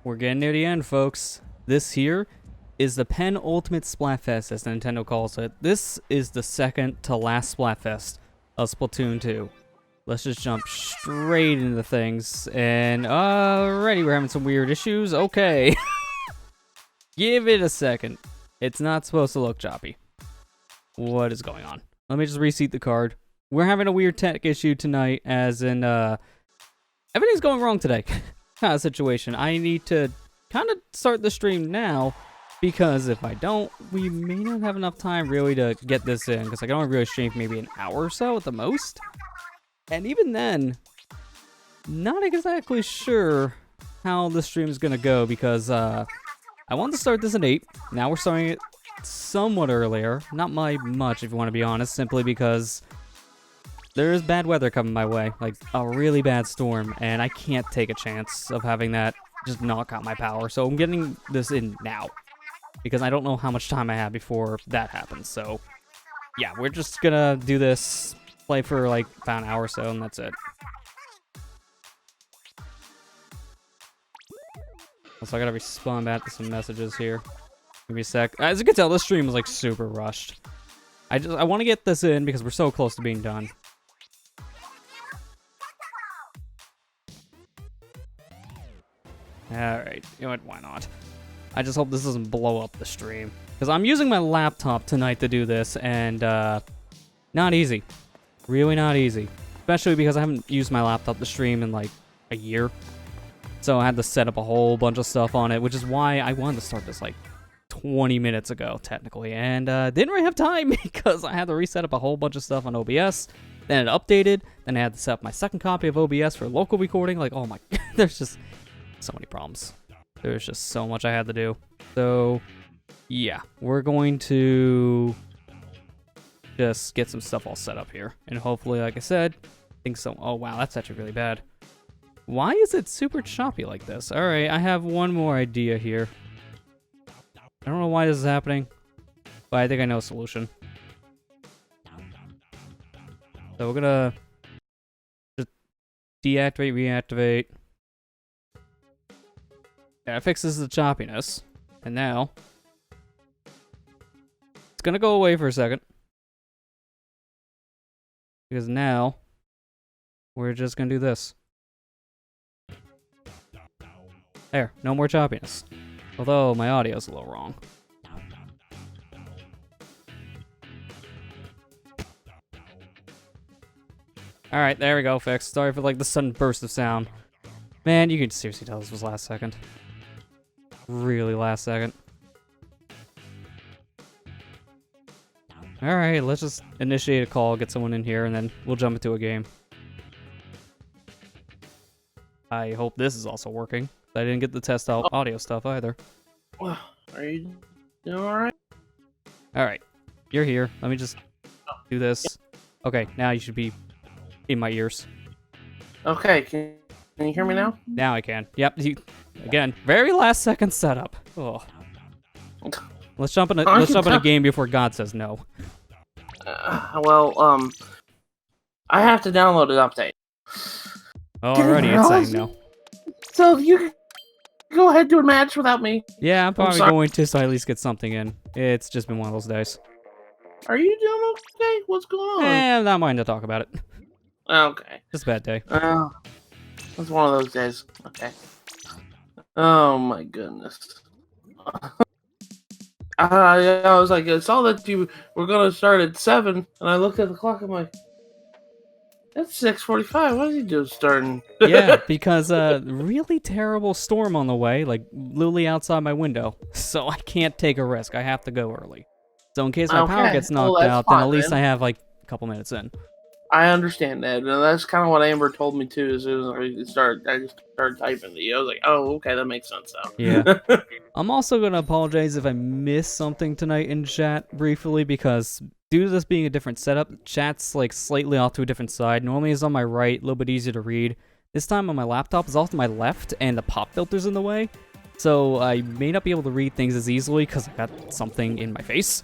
We're getting near the end, folks. This here is the penultimate Splatfest, as Nintendo calls it. This is the second to last Splatfest of Splatoon 2. Let's just jump straight into things. And already we're having some weird issues. Okay. Give it a second. It's not supposed to look choppy. What is going on? Let me just reseat the card. We're having a weird tech issue tonight, as in, everything's going wrong today. Kind of situation. I need to kind of start the stream now, because if I don't, we may not have enough time really to get this in, because I can only really stream for maybe an hour or so at the most. And even then, not exactly sure how the stream is going to go, because I wanted to start this at 8. Now we're starting it somewhat earlier. Not by much, if you want to be honest, simply because there's bad weather coming my way, like a really bad storm, and I can't take a chance of having that just knock out my power. So I'm getting this in now, because I don't know how much time I have before that happens. So yeah, we're just gonna do this, play for like about an hour or so, and that's it. Also, I gotta respond back to some messages here. Give me a sec. As you can tell, this stream was like super rushed. I want to get this in because we're so close to being done. Alright, you know what, why not? I just hope this doesn't blow up the stream. Because I'm using my laptop tonight to do this, and not easy. Really not easy. Especially because I haven't used my laptop to stream in like a year. So I had to set up a whole bunch of stuff on it, which is why I wanted to start this like 20 minutes ago, technically. And didn't really have time because I had to reset up a whole bunch of stuff on OBS. Then it updated. Then I had to set up my second copy of OBS for local recording. Like, oh my, there's just so many problems. There's just so much I had to do. So, yeah, we're going to just get some stuff all set up here. And hopefully, like I said, think so. Oh, wow, that's actually really bad. Why is it super choppy like this? All right, I have one more idea here. I don't know why this is happening, but I think I know a solution. So we're gonna just deactivate, reactivate. Yeah, it fixes the choppiness. And now it's gonna go away for a second. Because now we're just gonna do this. There, no more choppiness. Although my audio's a little wrong. Alright, there we go, fixed. Sorry for like the sudden burst of sound. Man, you can seriously tell this was last second. Really last second. Alright, let's just initiate a call, get someone in here, and then we'll jump into a game. I hope this is also working. I didn't get to test out audio stuff either. Are you doing alright? Alright, you're here. Let me just do this. Okay, now you should be in my ears. Okay, can you hear me now? Now I can. Yep, again, very last second setup. Oh. Let's jump in a game before God says no. I have to download an update. Alrighty, it's saying no. So if you can go ahead and do a match without me. Yeah, I'm probably going to, so I at least get something in. It's just been one of those days. Are you doing okay? What's going on? I'm not mind to talk about it. Okay. Just a bad day. It's one of those days. Okay. Oh my goodness. I was like, I saw that you were gonna start at 7, and I looked at the clock. I'm like, that's 6:45. What is he doing starting? Yeah, because really terrible storm on the way, like literally outside my window. So I can't take a risk. I have to go early. So in case my power gets knocked out, then at least I have like a couple minutes in. I understand that, and that's kind of what Amber told me too. As soon as I just started typing to you, I was like, "Oh, okay, that makes sense now." Yeah. I'm also gonna apologize if I missed something tonight in chat briefly, because due to this being a different setup, chat's like slightly off to a different side. Normally it's on my right, a little bit easier to read. This time on my laptop it's off to my left, and the pop filter's in the way, so I may not be able to read things as easily because I got something in my face.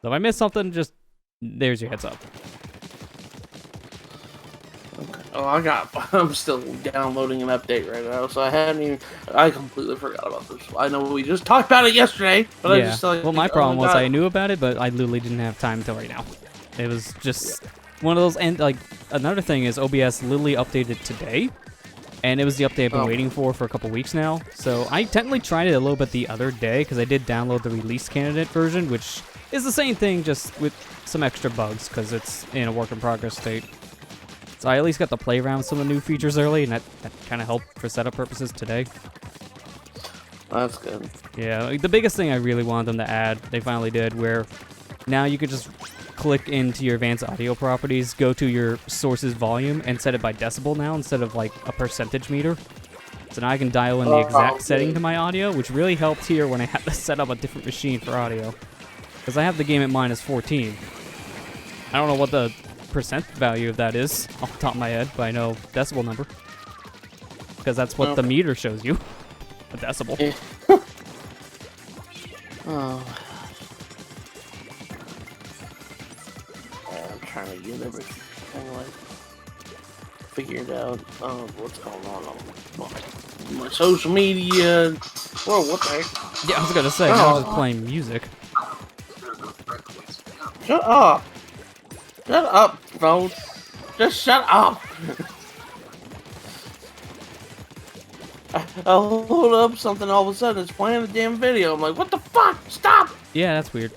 So if I missed something, just there's your heads up. Oh, I'm still downloading an update right now, so I completely forgot about this. I know we just talked about it yesterday, but I Yeah. just like. Well, my oh problem was God. I knew about it, but I literally didn't have time until right now. It was just one of those, and like another thing is OBS literally updated today, and it was the update I've been waiting for a couple weeks now. So I technically tried it a little bit the other day because I did download the release candidate version, which is the same thing just with some extra bugs because it's in a work in progress state. So I at least got to play around with some of the new features early, and that kind of helped for setup purposes today. That's good. Yeah, like, the biggest thing I really wanted them to add, they finally did, where now you could just click into your advanced audio properties, go to your source's volume, and set it by decibel now instead of like a percentage meter. So now I can dial in the exact setting to my audio, which really helped here when I had to set up a different machine for audio. Because I have the game at -14. I don't know what the percent value of that is off the top of my head, but I know decibel number. Because that's what the meter shows you. A decibel. Yeah. Oh. I'm trying to get everything like figured out what's going on my social media. Whoa, what the heck? Yeah, I was gonna say, now I was playing music. Shut up! Shut up, phone! Just shut up! I'll hold up something, all of a sudden it's playing a damn video. I'm like, what the fuck? Stop! Yeah, that's weird.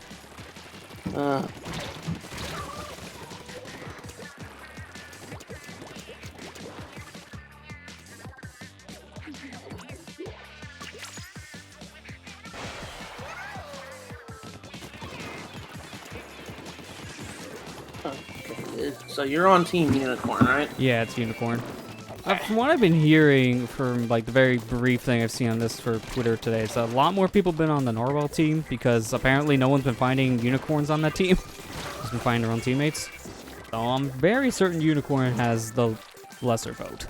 So you're on Team Unicorn, right? Yeah, it's Unicorn. From what I've been hearing from like the very brief thing I've seen on this for Twitter today, it's a lot more people been on the Narwhal team because apparently no one's been finding unicorns on that team. Just been finding their own teammates. So I'm very certain Unicorn has the lesser vote.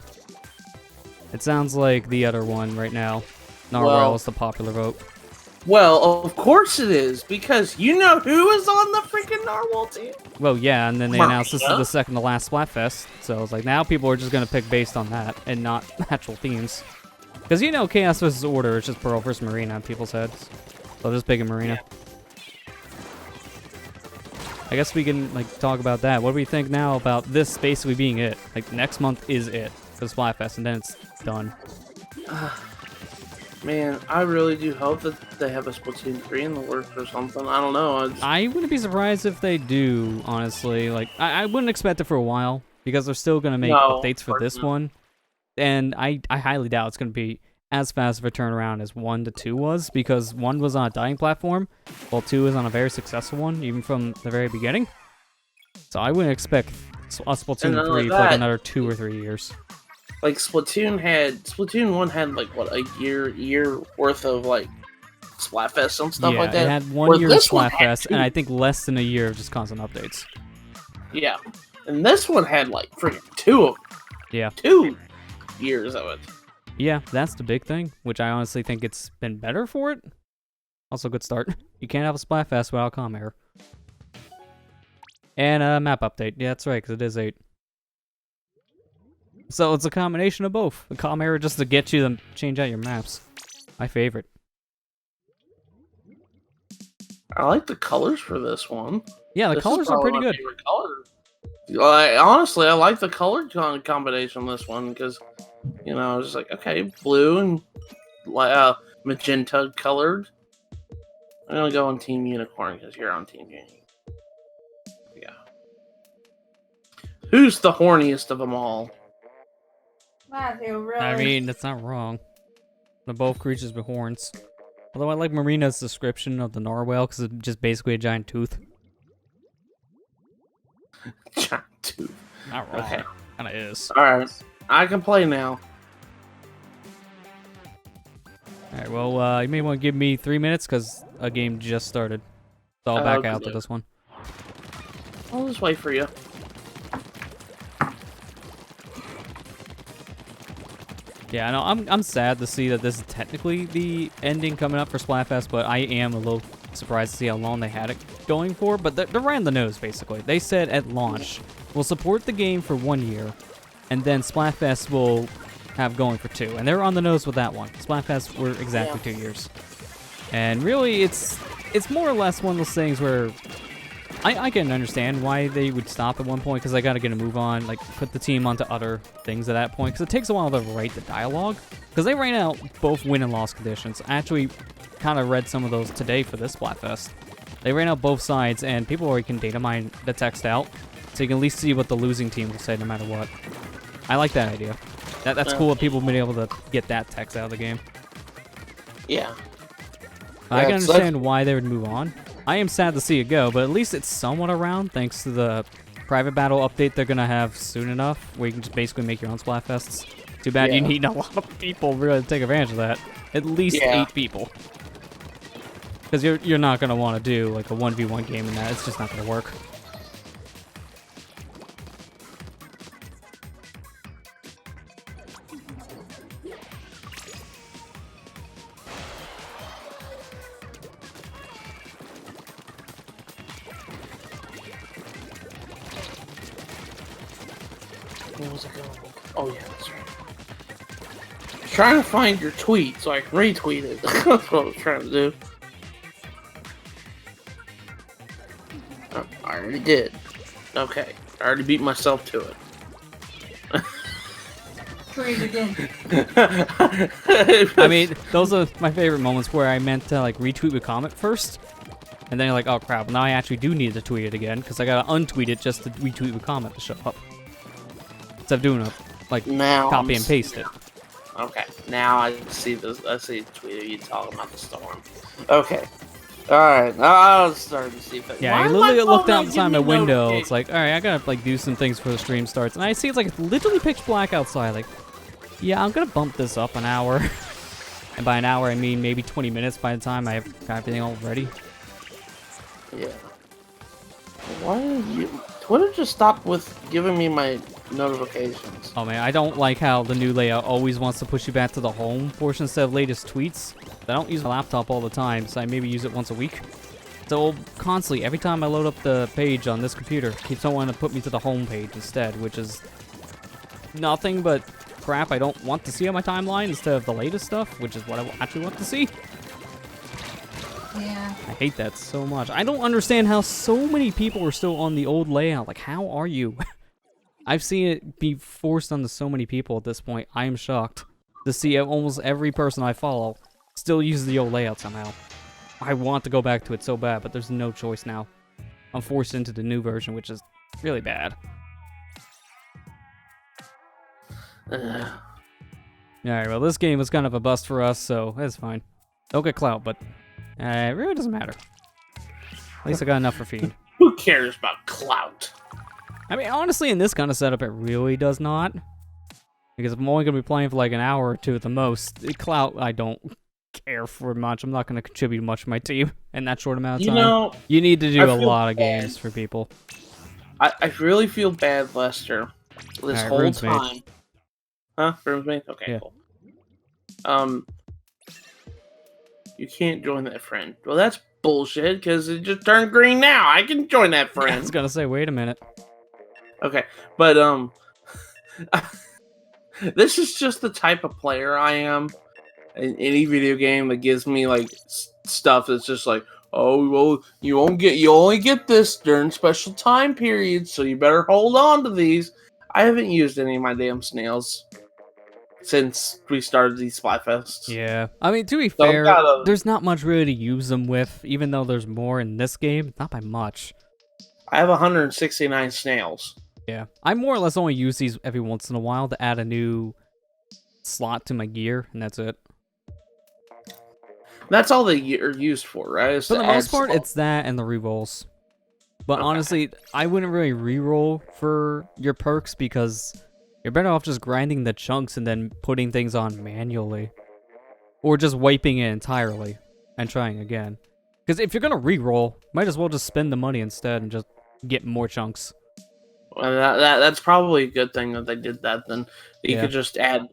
It sounds like the other one right now. Narwhal is the popular vote. Well, of course it is, because you know who is on the freaking Narwhal team? Well, yeah, and then they announced this is the second to last Splatfest, so I was like, now people are just going to pick based on that, and not actual themes. Because, you know, Chaos vs. Order is just Pearl vs. Marina in people's heads. So just picking Marina. I guess we can, like, talk about that. What do we think now about this basically being it? Like, next month is it for the Splatfest, and then it's done. Man, I really do hope that they have a Splatoon 3 in the works or something. I don't know. I wouldn't be surprised if they do, honestly. Like, I wouldn't expect it for a while, because they're still going to make updates for this one. And I highly doubt it's going to be as fast of a turnaround as 1 to 2 was, because 1 was on a dying platform, while 2 is on a very successful one, even from the very beginning. So I wouldn't expect a Splatoon 3 for like another 2 or 3 years. Like Splatoon 1 had like what, a year worth of like Splatfest and stuff like that. Yeah, it had 1 year of Splatfest, and I think less than a year of just constant updates. Yeah, and this one had like freaking 2 of them. Yeah. 2 years of it. Yeah, that's the big thing, which I honestly think it's been better for it. Also, good start. You can't have a Splatfest without a comm error. And a map update. Yeah, that's right, because it is 8. So it's a combination of both. The comm error just to get you to change out your maps. My favorite. I like the colors for this one. Yeah, the colors are pretty good. Honestly, I like the color combination on this one because, you know, I was just like, okay, blue and magenta colored. I'm gonna go on Team Unicorn because you're on Team Unicorn. Yeah. Who's the horniest of them all? Matthew, really? I mean, that's not wrong. They're both creatures with horns. Although I like Marina's description of the Narwhal because it's just basically a giant tooth. Giant tooth. Not wrong. Okay. Kinda is. Alright. I can play now. Alright, well, you may want to give me 3 minutes because a game just started. So I'll back out to this one. I'll just wait for you. Yeah, I know. I'm sad to see that this is technically the ending coming up for Splatfest, but I am a little surprised to see how long they had it going for. But they're right on the nose, basically. They said at launch, we'll support the game for 1 year, and then Splatfest will have going for 2, and they're on the nose with that one. Splatfest were exactly 2 years, and really, it's more or less one of those things where I can understand why they would stop at one point, because I got to get a move on, like put the team onto other things at that point, because it takes a while to write the dialogue, because they ran out both win and loss conditions. I actually kind of read some of those today for this Splatfest. They ran out both sides, and people already can data mine the text out, so you can at least see what the losing team will say no matter what. I like that idea. That's cool that people have been able to get that text out of the game. Yeah. I can understand why they would move on. I am sad to see it go, but at least it's somewhat around thanks to the private battle update they're going to have soon enough, where you can just basically make your own Splatfests. Too bad you need a lot of people really to take advantage of that. At least 8 people. Because you're not going to want to do like a 1v1 game in that. It's just not going to work. Where was it going? Oh yeah, that's right. I was trying to find your tweet so I can retweet it. That's what I was trying to do. Oh, I already did. Okay, I already beat myself to it. Tweet again. I mean, those are my favorite moments where I meant to like retweet with comment first, and then you're like, oh crap, well, now I actually do need to tweet it again, because I gotta untweet it just to retweet with comment to show up. Instead of doing a, like, now copy and paste it. Okay, now I see this. I see the tweet of you talking about the storm. Okay. Alright, I was starting to see if it... Yeah, I literally looked outside my window. It's like, alright, I gotta like do some things before the stream starts. And I see it's like it's literally pitch black outside. Like, yeah, I'm gonna bump this up an hour. And by an hour, I mean maybe 20 minutes by the time I have got everything all ready. Yeah. Why did you... Twitter just stopped with giving me my notifications. Oh man, I don't like how the new layout always wants to push you back to the home portion instead of latest tweets. I don't use my laptop all the time, so I maybe use it once a week. So constantly, every time I load up the page on this computer, it keeps on wanting to put me to the home page instead, which is nothing but crap I don't want to see on my timeline instead of the latest stuff, which is what I actually want to see. Yeah. I hate that so much. I don't understand how so many people are still on the old layout. Like, how are you? I've seen it be forced onto so many people at this point. I am shocked to see almost every person I follow still uses the old layout somehow. I want to go back to it so bad, but there's no choice now. I'm forced into the new version, which is really bad. Alright, well, this game was kind of a bust for us, so that's fine. Don't get clout, but it really doesn't matter. At least I got enough for Fiend. Who cares about clout? I mean, honestly, in this kind of setup, it really does not. Because if I'm only going to be playing for like an hour or two at the most, clout, I don't care for much. I'm not going to contribute much to my team in that short amount of time. You know, you need to do a lot of bad. games for people. I really feel bad, Lester, this whole RoomsMate. time. Huh? RoomsMate? Okay, Yeah. cool. You can't join that friend. Well, that's bullshit, because it just turned green now. I can join that friend. I was going to say, wait a minute. Okay, but, this is just the type of player I am in any video game that gives me, like, stuff that's just like, oh, well, you only get this during special time periods, so you better hold on to these. I haven't used any of my damn snails since we started these Splatfests. Yeah. I mean, to be So fair, there's not much really to use them with, even though there's more in this game. Not by much. I have 169 snails. Yeah. I more or less only use these every once in a while to add a new slot to my gear, and that's it. That's all they are used for, right? For the most part, it's that and the rerolls. But honestly, I wouldn't really reroll for your perks because you're better off just grinding the chunks and then putting things on manually. Or just wiping it entirely and trying again. Because if you're going to reroll, might as well just spend the money instead and just get more chunks. Well, that's probably a good thing that they did that. Then you could just add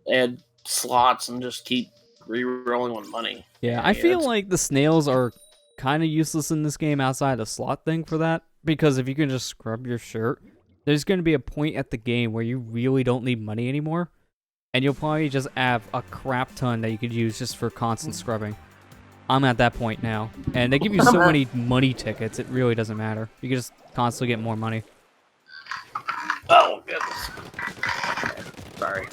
slots and just keep re-rolling with money. Yeah, I feel like the snails are kind of useless in this game outside the slot thing for that. Because if you can just scrub your shirt there's going to be a point at the game where you really don't need money anymore, and you'll probably just have a crap ton that you could use just for constant scrubbing. I'm at that point now, and they give you so many money tickets, it really doesn't matter. You can just constantly get more money. Oh, goodness. Sorry.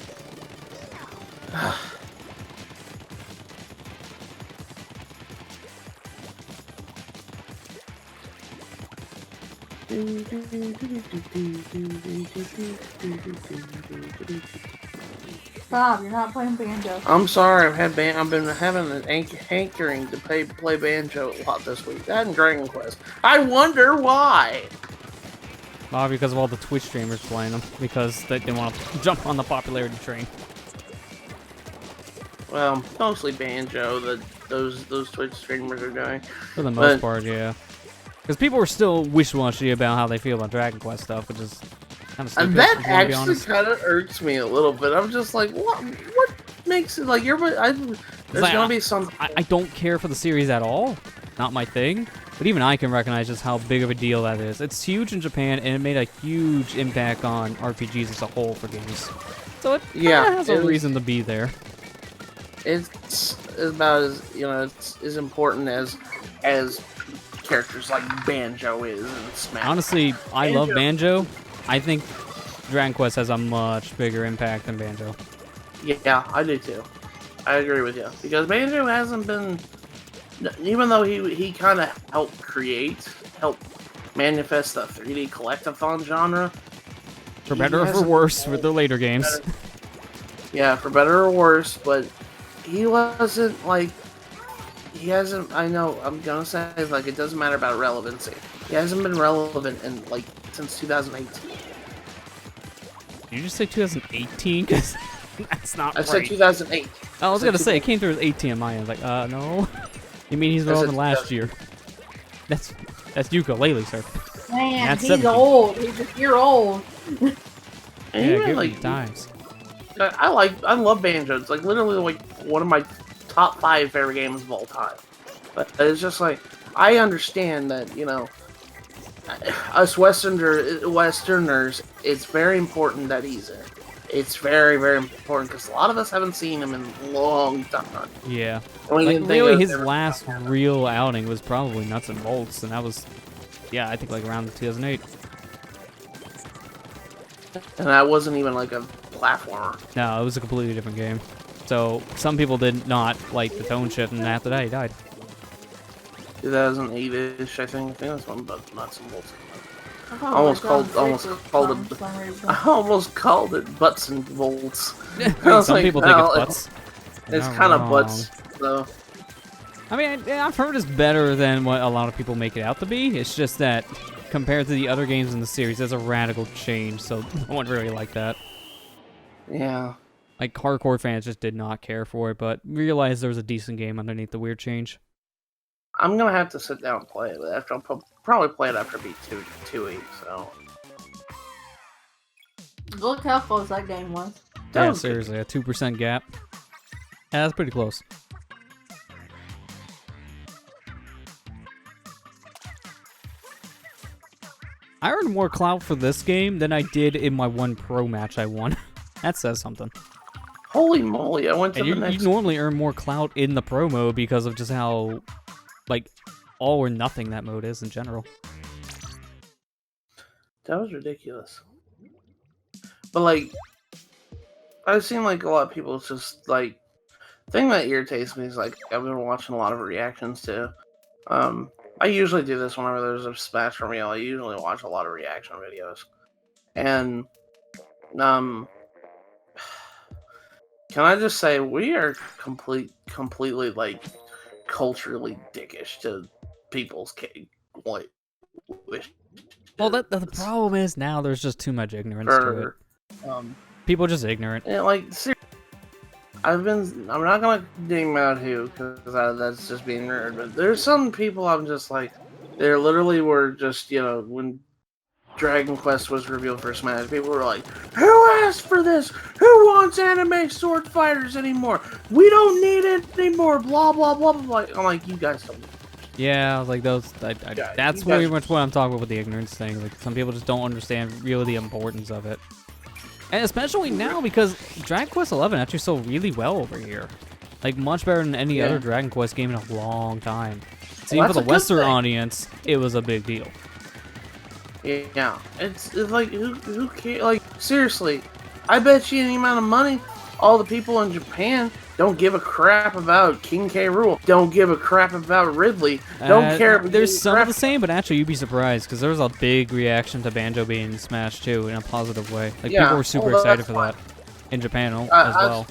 Bob, you're not playing banjo. I'm sorry, I've been having an hankering to play banjo a lot this week. That and Dragon Quest. I wonder why. Well, because of all the Twitch streamers playing them, because they didn't want to jump on the popularity train. Well, mostly banjo that those Twitch streamers are doing. For the most part, yeah. Because people are still wishy-washy about how they feel about Dragon Quest stuff, which is kind of stupid. And that actually kind of irks me a little bit. I'm just like, what makes it like there's gonna be some. I don't care for the series at all. Not my thing. But even I can recognize just how big of a deal that is. It's huge in Japan, and it made a huge impact on RPGs as a whole for games. So it has a reason to be there. It's about as it's as important as characters like Banjo is in Smash. Honestly, I love Banjo. I think Dragon Quest has a much bigger impact than Banjo. Yeah, I do too. I agree with you because Banjo hasn't been, even though he kind of helped manifest the 3D collectathon genre. For better or for worse, with the later games. Yeah, for better or worse, but he wasn't like. He hasn't. I know. I'm gonna say like it doesn't matter about relevancy. He hasn't been relevant in like since 2018. Did you just say 2018? Because that's not right. I said 2008. I was gonna say it came through as 18 on my end. Like, no. You mean he's relevant last year? That's ukulele, sir. Man, that's he's 17. old. He's a year old. And Yeah, even, give like me times. I love Banjo. It's like literally like one of my top 5 favorite games of all time. But it's just like I understand that us Westerners, it's very important that he's in. It's very, very important because a lot of us haven't seen him in a long time. Yeah. Like, really, his last real outing was probably Nuts and Bolts, and that was, yeah, I think like around 2008. And that wasn't even like a platformer. No, it was a completely different game. So some people did not like the tone shift, and after that, he died. 2008-ish, I think that's when Nuts and Bolts. I Almost called it Butts and Bolts. Some people think it's butts. It's kind of butts, though. I mean, I've heard it's better than what a lot of people make it out to be. It's just that compared to the other games in the series, there's a radical change, so no one really liked that. Yeah. Like, hardcore fans just did not care for it, but realized there was a decent game underneath the weird change. I'm gonna have to sit down and play it. After I'll probably play it after beat 2 weeks. So look how close that game was. Yeah, seriously, a 2% gap. Yeah, that's pretty close. I earned more clout for this game than I did in my one pro match I won. That says something. Holy moly! I went to the next. You normally earn more clout in the pro mode because of just how, like, all or nothing that mode is in general. That was ridiculous. But like, I've seen like a lot of people just like. The thing that irritates me is like I've been watching a lot of reactions too. I usually do this whenever there's a Smash reveal. I usually watch a lot of reaction videos, and can I just say we are completely like culturally dickish to people's like wish. Well, the problem is now there's just too much ignorance to it. People are just ignorant. Yeah, like I'm not gonna name out who because that's just being nerd. But there's some people I'm just like, they literally were just when Dragon Quest was revealed for Smash, people were like, "Who asked for this? Who wants anime sword fighters anymore? We don't need it anymore." Blah blah blah blah. I'm like, you guys don't Yeah, like those. Yeah, that's you pretty guys- much what I'm talking about with the ignorance thing. Like some people just don't understand really the importance of it, and especially now because Dragon Quest XI actually sold really well over here, like much better than any other Dragon Quest game in a long time. So even for the that's a good Western thing. audience, it was a big deal. Yeah, it's like who cares? Like seriously, I bet you any amount of money, all the people in Japan don't give a crap about King K. Rool. Don't give a crap about Ridley. Don't care. There's some of the same, but actually you'd be surprised because there was a big reaction to Banjo being smashed too in a positive way. Like people were super excited for that in Japan as well.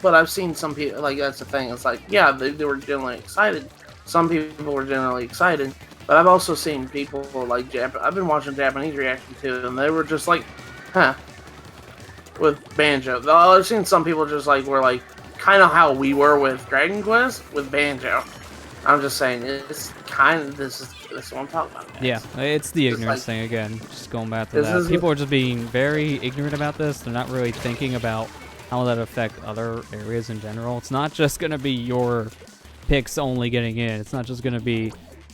But I've seen some people like that's the thing. It's like yeah, they were generally excited. Some people were generally excited, but I've also seen people like I've been watching Japanese reaction too, and they were just like, huh, with Banjo. I've seen some people just like were like kind of how we were with Dragon Quest with Banjo. I'm just saying it's kind of this is what I'm talking about. Guys. Yeah, it's the ignorance like, thing again. Just going back to that, people are just being very ignorant about this. They're not really thinking about how that affect other areas in general. It's not just gonna be your picks only getting in. It's not just gonna be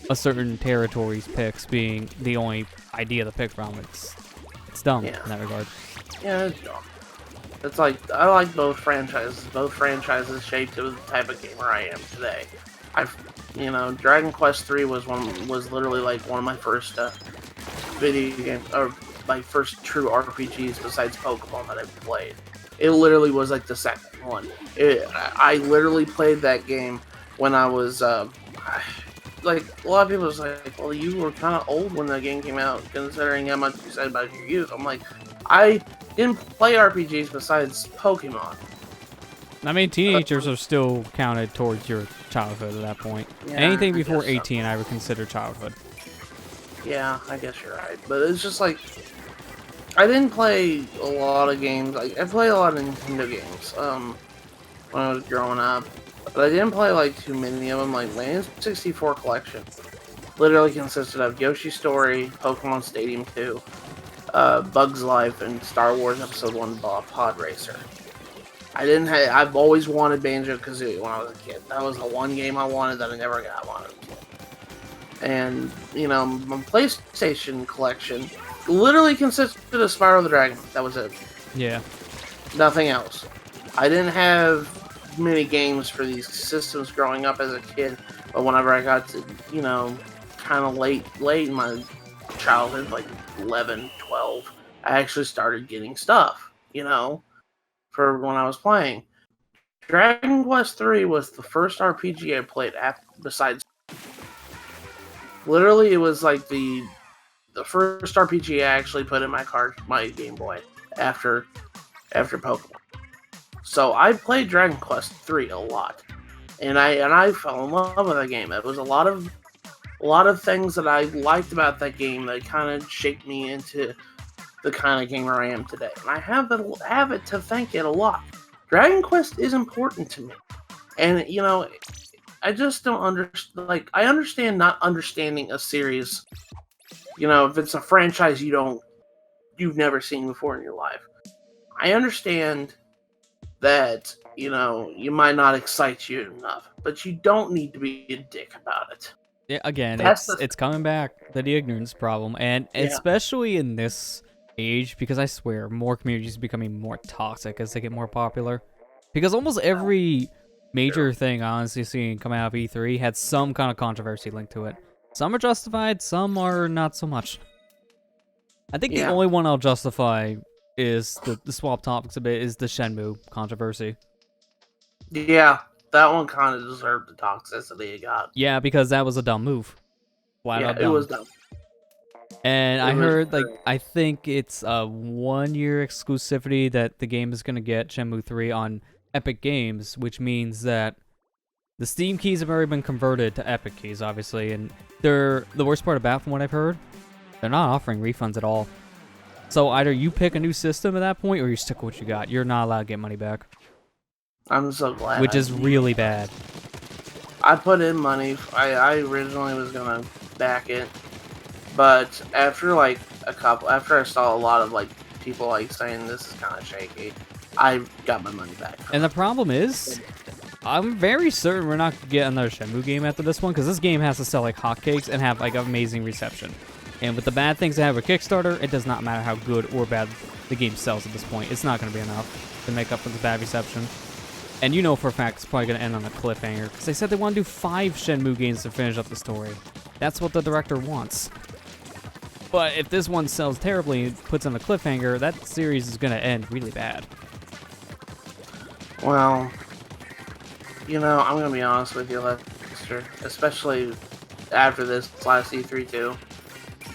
a certain territory's picks being the only idea to pick from. It's dumb in that regard. Yeah, it's dumb. It's like I like both franchises. Both franchises shaped the type of gamer I am today. Dragon Quest 3 was literally like one of my first video games, or my first true RPGs besides Pokemon that I've played. It literally was like the second one. I literally played that game when I was like a lot of people was like, well, you were kind of old when that game came out, considering how much you said about your youth. I'm like, I didn't play RPGs besides Pokemon. I mean, teenagers are still counted towards your childhood at that point. Yeah, Anything I before guess so. 18, I would consider childhood. Yeah, I guess you're right. But it's just like, I didn't play a lot of games. Like, I played a lot of Nintendo games when I was growing up. But I didn't play like too many of them. Like, my N64 collection literally consisted of Yoshi's Story, Pokemon Stadium 2, Bug's Life, and Star Wars Episode 1 Pod Racer. I've always wanted Banjo Kazooie when I was a kid. That was the one game I wanted that I never got when I was a kid. And, my PlayStation collection literally consisted of Spyro the Dragon. That was it. Yeah. Nothing else. I didn't have many games for these systems growing up as a kid, but whenever I got to, kind of late in my childhood, like 11, 12, I actually started getting stuff, for when I was playing. Dragon Quest 3 was the first RPG I played besides. Literally, it was like the first RPG I actually put in my Game Boy after Pokemon. So I played Dragon Quest 3 a lot, and I fell in love with that game. It was a lot of things that I liked about that game that kind of shaped me into the kind of gamer I am today. And I have it to thank it a lot. Dragon Quest is important to me. And, I just don't understand. Like, I understand not understanding a series. If it's a franchise you've never seen before in your life. I understand that, you might not excite you enough. But you don't need to be a dick about it. Yeah, again, That's it's coming back to the ignorance problem. And especially in this age, because I swear more communities are becoming more toxic as they get more popular, because almost every major thing I honestly seen coming out of E3 had some kind of controversy linked to it. Some are justified, some are not so much. I think the only one I'll justify is the swap topics a bit is the Shenmue controversy. Yeah, that one kind of deserved the toxicity it got. Yeah, because that was a dumb move. Flat out dumb. It was dumb. And I heard, I think it's a 1-year exclusivity that the game is going to get, Shenmue 3, on Epic Games, which means that the Steam keys have already been converted to Epic keys, obviously, and the worst part about, from what I've heard, they're not offering refunds at all. So either you pick a new system at that point, or you stick with what you got. You're not allowed to get money back. I'm so glad. Which is really bad. I put in money. I originally was going to back it. But after I saw a lot of people saying this is kind of shaky, I got my money back. And the problem is, I'm very certain we're not gonna get another Shenmue game after this one, because this game has to sell like hotcakes and have like amazing reception. And with the bad things they have with Kickstarter, it does not matter how good or bad the game sells at this point. It's not going to be enough to make up for the bad reception. And you know for a fact it's probably going to end on a cliffhanger, because they said they want to do 5 Shenmue games to finish up the story. That's what the director wants. But if this one sells terribly and puts on a cliffhanger, that series is going to end really bad. Well, you know, I'm going to be honest with you, Lester, especially after this last E3 too.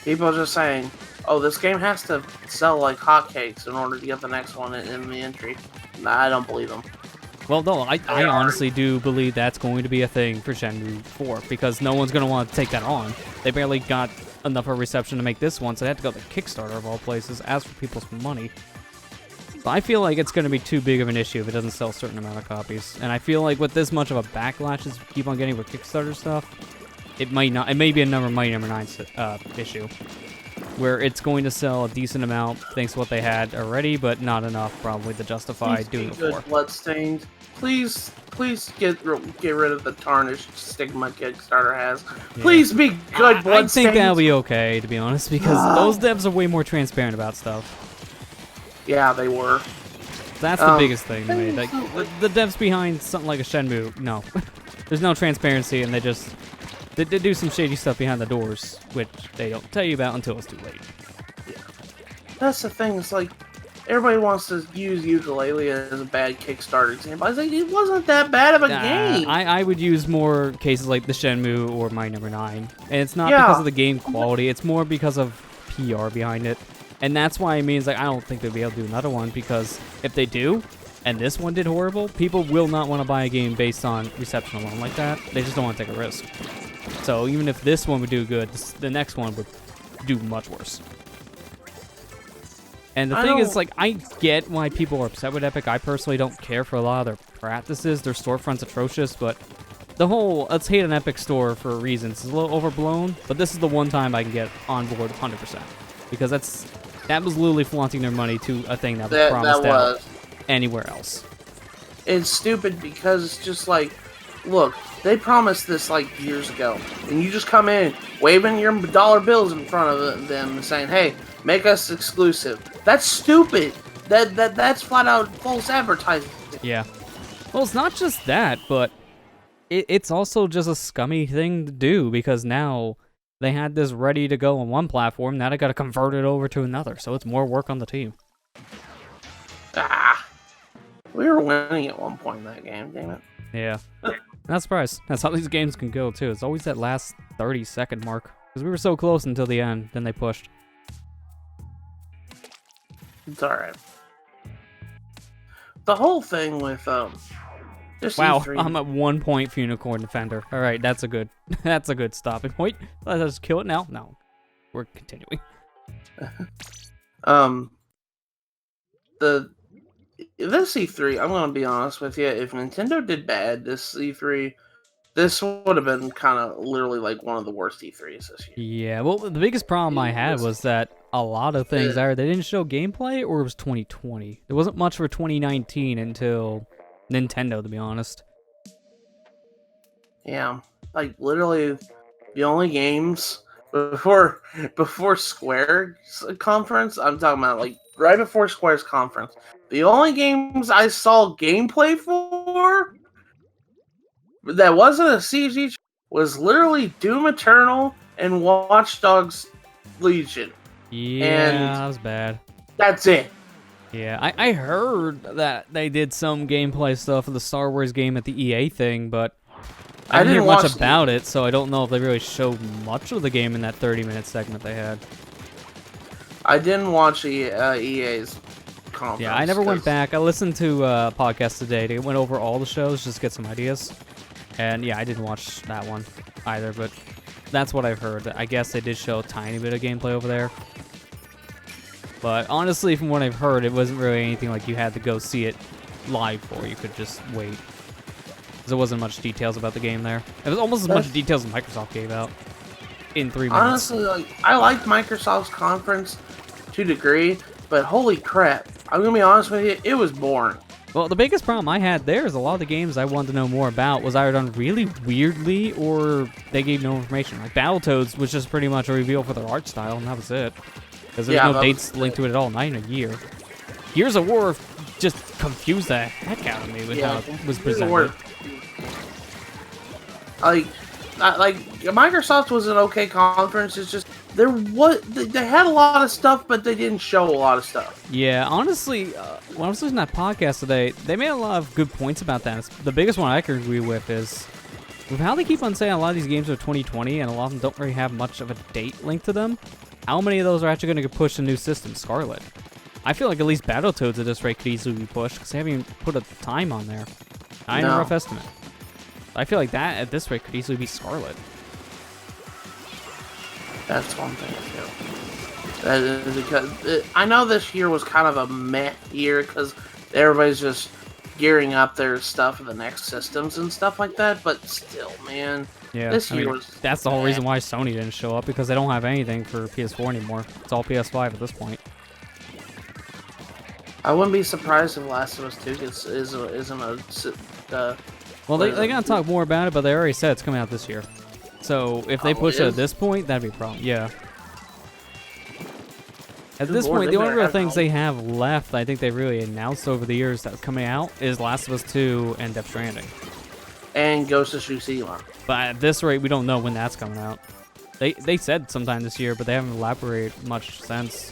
People are just saying, oh, this game has to sell like hotcakes in order to get the next one in the entry. Nah, I don't believe them. Well, no, I honestly do believe that's going to be a thing for Shenmue 4, because no one's going to want to take that on. They barely got enough of a reception to make this one, so they had to go to Kickstarter of all places, ask for people's money. But I feel like it's going to be too big of an issue if it doesn't sell a certain amount of copies. And I feel like with this much of a backlash as we keep on getting with Kickstarter stuff, it might not. It may be a Mighty Number 9 issue, where it's going to sell a decent amount thanks to what they had already, but not enough probably to justify doing it for. Bloodstained. Please get rid of the tarnished stigma Kickstarter has. Please be good, Bloodstained. I think that'll be okay, to be honest, because those devs are way more transparent about stuff. Yeah, they were. That's the biggest thing to me. Like, the devs behind something like a Shenmue, no. There's no transparency, and they do some shady stuff behind the doors, which they don't tell you about until it's too late. Yeah. That's the thing, it's like, everybody wants to use Yooka-Laylee as a bad Kickstarter example. I was like, it wasn't that bad of a game. I would use more cases like the Shenmue or Mighty Number 9. And it's not because of the game quality, it's more because of PR behind it. And that's why it means, like, I don't think they'll be able to do another one, because if they do, and this one did horrible, people will not want to buy a game based on reception alone like that. They just don't want to take a risk. So even if this one would do good, the next one would do much worse. And the thing is, like, I get why people are upset with Epic. I personally don't care for a lot of their practices. Their storefront's atrocious, but the whole let's hate an Epic store for reasons is a little overblown. But this is the one time I can get on board 100%. Because that was literally flaunting their money to a thing that was promised out anywhere else. It's stupid because it's just like, look, they promised this like years ago, and you just come in waving your dollar bills in front of them saying, "Hey, make us exclusive." That's stupid. That's flat out false advertising. Yeah. Well, it's not just that, but it's also just a scummy thing to do, because now they had this ready to go on one platform. Now they got to convert it over to another, so it's more work on the team. We were winning at one point in that game, damn it. Yeah. Not surprised. That's how these games can go, too. It's always that last 30-second mark. Because we were so close until the end, then they pushed. It's alright. The whole thing with, just wow, E3... I'm at 1 point for Unicorn Defender. Alright, that's a good stopping point. Let's just kill it now. No. We're continuing. This E3, I'm going to be honest with you, if Nintendo did bad this E3, this would have been kind of literally like one of the worst E3s this year. Yeah, well, the biggest problem I had was that a lot of things either they didn't show gameplay or it was 2020. There wasn't much for 2019 until Nintendo, to be honest. Yeah, like literally the only games before Square's conference, I'm talking about like right before Square's conference, the only games I saw gameplay for that wasn't a CG was literally Doom Eternal and Watch Dogs Legion. Yeah, and that was bad. That's it. Yeah, I heard that they did some gameplay stuff for the Star Wars game at the EA thing, but I didn't hear much about it, so I don't know if they really showed much of the game in that 30-minute segment they had. I didn't watch EA's conference. Yeah, I never went back. I listened to a podcast today. They went over all the shows just to get some ideas. And yeah, I didn't watch that one either, but that's what I've heard. I guess they did show a tiny bit of gameplay over there. But honestly, from what I've heard, it wasn't really anything like you had to go see it live for. You could just wait. Because there wasn't much details about the game there. It was almost as much details as Microsoft gave out in 3 minutes. Honestly, like, I liked Microsoft's conference to a degree, but holy crap. I'm going to be honest with you, it was boring. Well, the biggest problem I had there is a lot of the games I wanted to know more about was either done really weirdly or they gave no information. Like Battletoads was just pretty much a reveal for their art style, and that was it. Because there's no dates linked to it at all, not even a year. Gears of War just confused the heck out of me with how it was presented. Like Microsoft was an okay conference. It's just they had a lot of stuff, but they didn't show a lot of stuff. Yeah, honestly, when I was listening to that podcast today, they made a lot of good points about that. The biggest one I can agree with is with how they keep on saying a lot of these games are 2020 and a lot of them don't really have much of a date linked to them. How many of those are actually going to get pushed to new systems? Scarlet. I feel like at least Battletoads at this rate could easily be pushed because they haven't even put a time on there. I know a rough estimate. I feel like that at this rate could easily be Scarlet. That's one thing too. That is because I know this year was kind of a meh year because everybody's just gearing up their stuff for the next systems and stuff like that. But still, man, this year was. That's the whole reason why Sony didn't show up because they don't have anything for PS4 anymore. It's all PS5 at this point. I wouldn't be surprised if Last of Us 2 isn't a. Well, they're gonna talk more about it, but they already said it's coming out this year. So if they push it at this point, that'd be a problem. Yeah. At this point, the only real things they have left, I think they really announced over the years that's coming out, is Last of Us 2 and Death Stranding. And Ghost of Tsushima. But at this rate, we don't know when that's coming out. They said sometime this year, but they haven't elaborated much since.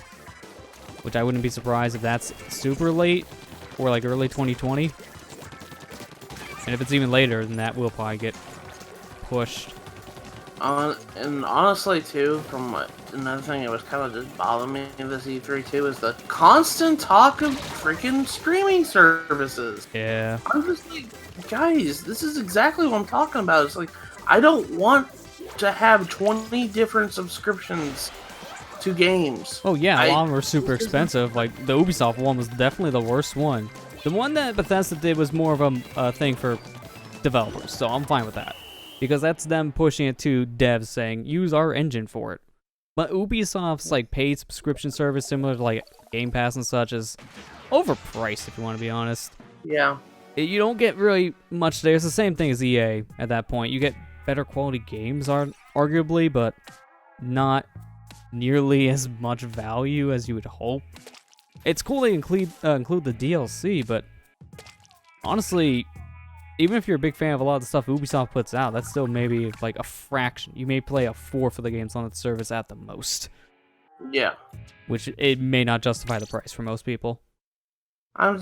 Which I wouldn't be surprised if that's super late or like early 2020. And if it's even later, then that will probably get pushed. And honestly, too, from another thing that was kind of just bothering me in this E3 too is the constant talk of freaking streaming services. Yeah. I'm just like, guys, this is exactly what I'm talking about. It's like, I don't want to have 20 different subscriptions to games. Oh yeah, a lot of them were super expensive. Like the Ubisoft one was definitely the worst one. The one that Bethesda did was more of a thing for developers, so I'm fine with that. Because that's them pushing it to devs saying, use our engine for it. But Ubisoft's like paid subscription service, similar to like Game Pass and such, is overpriced if you want to be honest. Yeah. You don't get really much there. It's the same thing as EA at that point. You get better quality games, arguably, but not nearly as much value as you would hope. It's cool they include the DLC, but honestly, even if you're a big fan of a lot of the stuff Ubisoft puts out, that's still maybe like a fraction. You may play a fourth of the games on its service at the most. Yeah. Which it may not justify the price for most people. I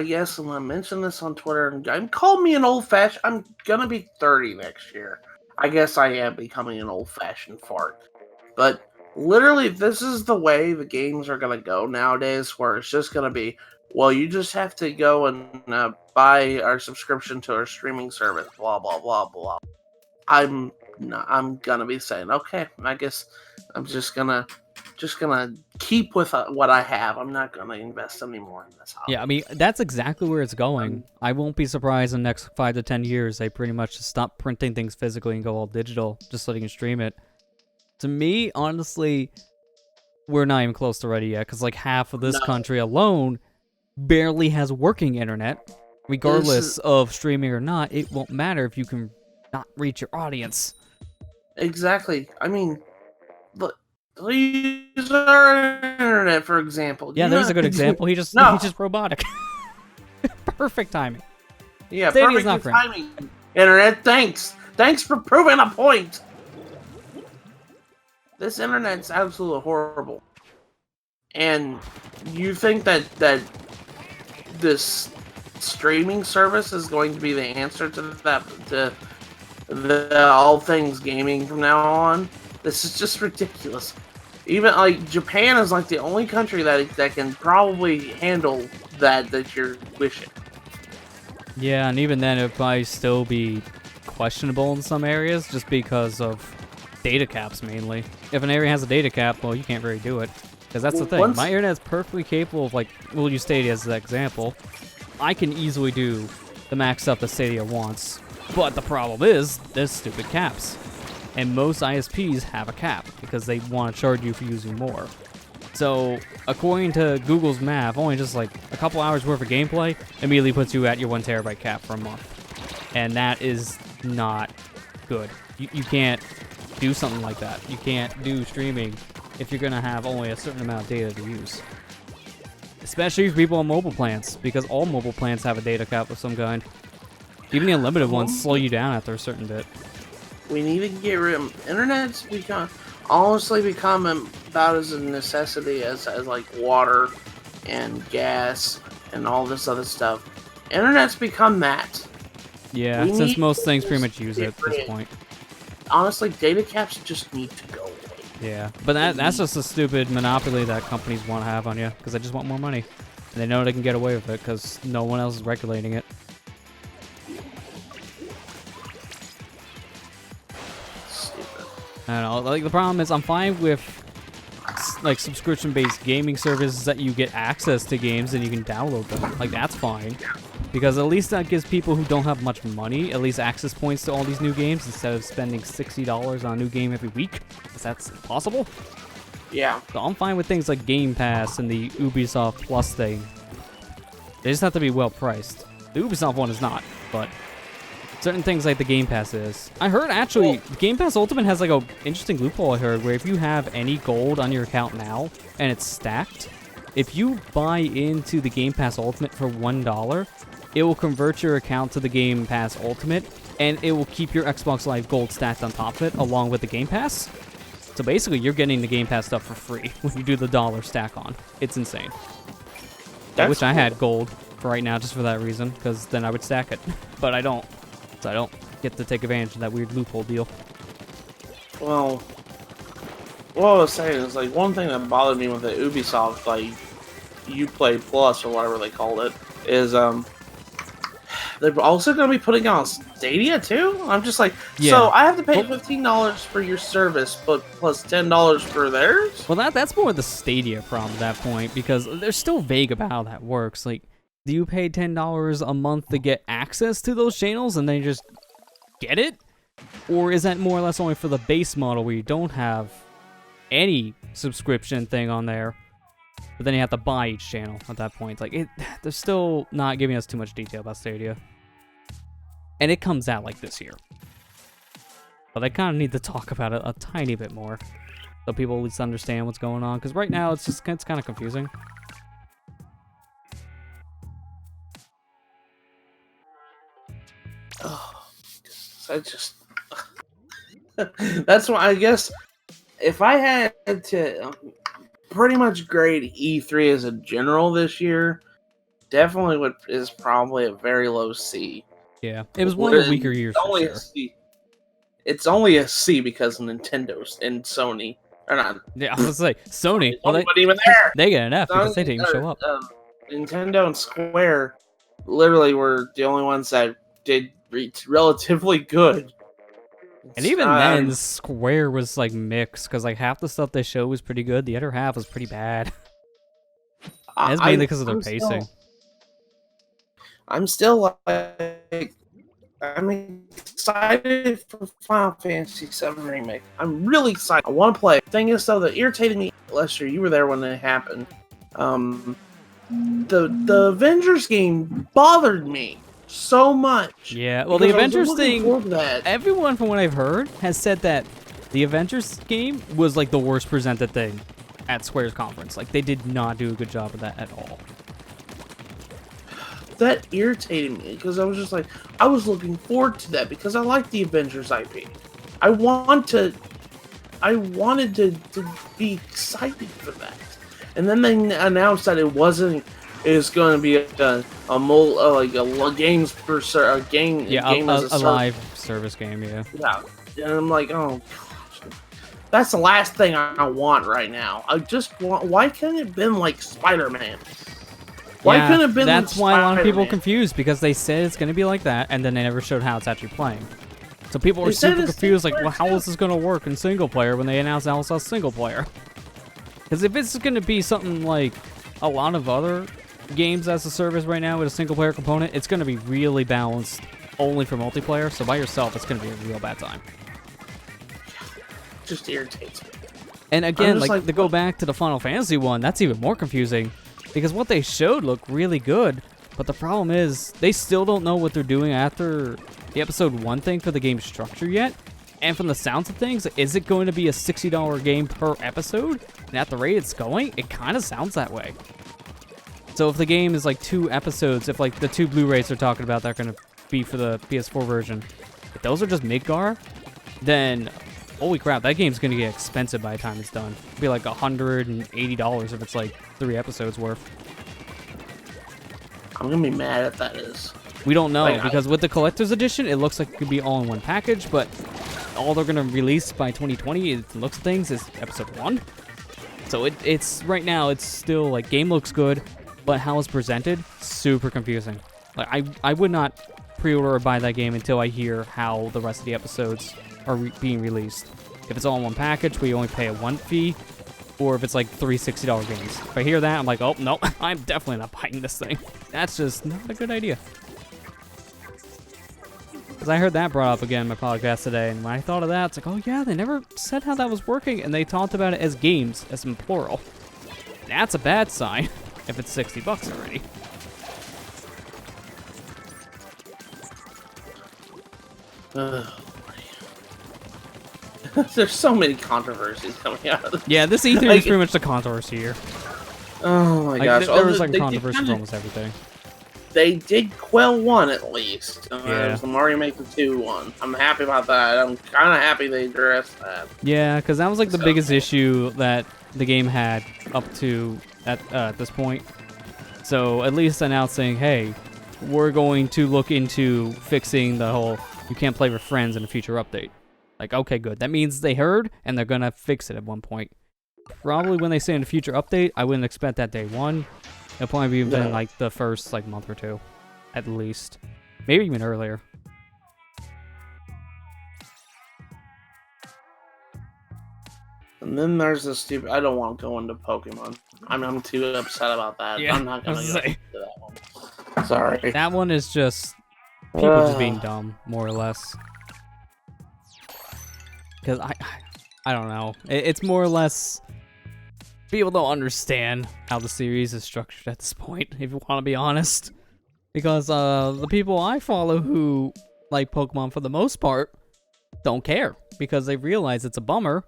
guess when I mention this on Twitter, call me an old-fashioned. I'm gonna be 30 next year. I guess I am becoming an old-fashioned fart. But literally, this is the way the games are going to go nowadays, where it's just going to be, well, you just have to go and buy our subscription to our streaming service, blah, blah, blah, blah. I'm going to be saying, okay, I guess I'm just going to keep with what I have. I'm not going to invest anymore in this hobby. Yeah, I mean, that's exactly where it's going. I won't be surprised in the next 5 to 10 years they pretty much just stop printing things physically and go all digital, just so they can stream it. To me, honestly, we're not even close to ready yet, because like half of this country alone barely has working internet. Regardless of streaming or not, it won't matter if you can not reach your audience. Exactly. I mean, look. Use our internet, for example. Yeah, there's a good example. He's just robotic. Perfect timing. Yeah, Stadia's perfect timing. Internet, thanks for proving a point. This internet's absolutely horrible. And you think that this streaming service is going to be the answer to that, to the all things gaming from now on? This is just ridiculous. Even like Japan is like the only country that can probably handle that you're wishing. Yeah, and even then it'd probably still be questionable in some areas just because of data caps mainly. If an area has a data cap, well, you can't really do it. Because that's the thing. My internet's perfectly capable of, like, we'll use Stadia as an example. I can easily do the max up that Stadia wants. But the problem is, there's stupid caps. And most ISPs have a cap because they want to charge you for using more. So, according to Google's math, only just like a couple hours worth of gameplay immediately puts you at your 1 terabyte cap for a month. And that is not good. You can't do something like that. You can't do streaming if you're going to have only a certain amount of data to use. Especially for people on mobile plans, because all mobile plans have a data cap of some kind. Even the unlimited ones slow you down after a certain bit. We need to get rid of internet's honestly become about as a necessity as like water and gas and all this other stuff. Internet's become that. Yeah, since most things pretty much use it at this point. Honestly, data caps just need to go away. Yeah, but that's just a stupid monopoly that companies want to have on you, because they just want more money. And they know they can get away with it, because no one else is regulating it. Stupid. I don't know, like, the problem is I'm fine with, like, subscription-based gaming services that you get access to games and you can download them. Like, that's fine. Because at least that gives people who don't have much money at least access points to all these new games instead of spending $60 on a new game every week. Because that's impossible. Yeah. So I'm fine with things like Game Pass and the Ubisoft Plus thing. They just have to be well priced. The Ubisoft one is not, but certain things like the Game Pass is. I heard actually Game Pass Ultimate has like a interesting loophole I heard where if you have any gold on your account now and it's stacked, if you buy into the Game Pass Ultimate for $1, it will convert your account to the Game Pass Ultimate, and it will keep your Xbox Live Gold stacked on top of it, along with the Game Pass. So basically, you're getting the Game Pass stuff for free when you do the dollar stack on. It's insane. I wish I had gold for right now just for that reason, because then I would stack it. But I don't. So I don't get to take advantage of that weird loophole deal. Well, what I was saying is, like, one thing that bothered me with the Ubisoft, like, Uplay Plus, or whatever they called it, is, they're also going to be putting on Stadia, too? I'm just like, Yeah. So I have to pay $15 for your service, but plus $10 for theirs? Well, that's more the Stadia problem at that point, because they're still vague about how that works. Like, do you pay $10 a month to get access to those channels and then you just get it? Or is that more or less only for the base model where you don't have any subscription thing on there, but then you have to buy each channel at that point? Like, they're still not giving us too much detail about Stadia. And it comes out like this year. But they kind of need to talk about it a tiny bit more, so people at least understand what's going on. Because right now, it's kind of confusing. Oh, I just... That's why, I guess, if I had to pretty much grade E3 as a general this year, definitely is probably a very low C. Yeah, it was one of the weaker years for sure. It's only a C because of Nintendo's and Sony. Or not. Yeah, I was gonna say, Sony, well, Wasn't even there. they get an F because they didn't show up. Nintendo and Square literally were the only ones that did relatively good. And even then, Square was like mixed, because like half the stuff they showed was pretty good, the other half was pretty bad. And it's mainly because of their pacing. I'm still like, I'm excited for Final Fantasy VII Remake. I'm really excited. I want to play. The thing is, though, that irritated me, Lester, you were there when it happened. The Avengers game bothered me so much. Yeah, well, the Avengers thing, everyone from what I've heard has said that the Avengers game was like the worst presented thing at Square's conference. Like, they did not do a good job of that at all. That irritated me because I was just like, I was looking forward to that because I like the Avengers IP. I wanted to be excited for that, and then they announced that it wasn't. It's going to be a games per a game. Yeah, game as a live service game. Yeah. Yeah, and I'm like, oh, gosh. That's the last thing I want right now. I just want. Why couldn't it have been like Spider-Man? Why couldn't it have been? That's like why a lot of people are Spider-Man? confused, because they said it's going to be like that, and then they never showed how it's actually playing. So people are super confused, like, well, how is this going to work in single player when they announced how it's single player? Because if it's going to be something like a lot of other games as a service right now with a single player component, it's going to be really balanced only for multiplayer. So by yourself, it's going to be a real bad time. Just irritates me. And again, just like to go back to the Final Fantasy one, that's even more confusing because what they showed looked really good, but the problem is they still don't know what they're doing after the episode 1 thing for the game structure yet. And from the sounds of things, is it going to be a $60 game per episode? And at the rate it's going, it kind of sounds that way. So if the game is like 2 episodes, if like the 2 Blu-rays they're talking about that are going to be for the PS4 version, if those are just Midgar, then holy crap, that game's going to get expensive by the time it's done. It'll be like $180 if it's like 3 episodes worth. I'm going to be mad if that is. We don't know, because with the collector's edition, it looks like it could be all in one package, but all they're going to release by 2020, it looks of things, is episode 1. So it's right now, it's still like, game looks good, but how it's presented, super confusing. Like, I would not pre-order or buy that game until I hear how the rest of the episodes are being released. If it's all in one package, we only pay a 1 fee, or if it's like 3 $60 games. If I hear that, I'm like, oh, no, I'm definitely not buying this thing. That's just not a good idea. Because I heard that brought up again in my podcast today, and when I thought of that, it's like, oh yeah, they never said how that was working, and they talked about it as games, as in plural. That's a bad sign, if it's $60 already. There's so many controversies coming out of this. Yeah, this E3 is pretty much the controversy here. Oh my gosh. There was like controversy for almost everything. They did quell one at least. Yeah. It was the Mario Maker 2 one. I'm happy about that. I'm kind of happy they addressed that. Yeah, because that was like the biggest issue that the game had up to at this point. So at least announcing, hey, we're going to look into fixing the whole you can't play with friends in a future update. Like, okay, good. That means they heard, and they're going to fix it at one point. Probably when they say in a future update, I wouldn't expect that day 1. It'll probably be within, like, the first, like, month or 2. At least. Maybe even earlier. And then there's the stupid... I don't want to go into Pokemon. I'm too upset about that. Yeah, I'm not going to go into that one. Sorry. That one is just... people just being dumb, more or less. Because I don't know. It's more or less... people don't understand how the series is structured at this point, if you want to be honest. Because the people I follow who like Pokemon for the most part don't care. Because they realize it's a bummer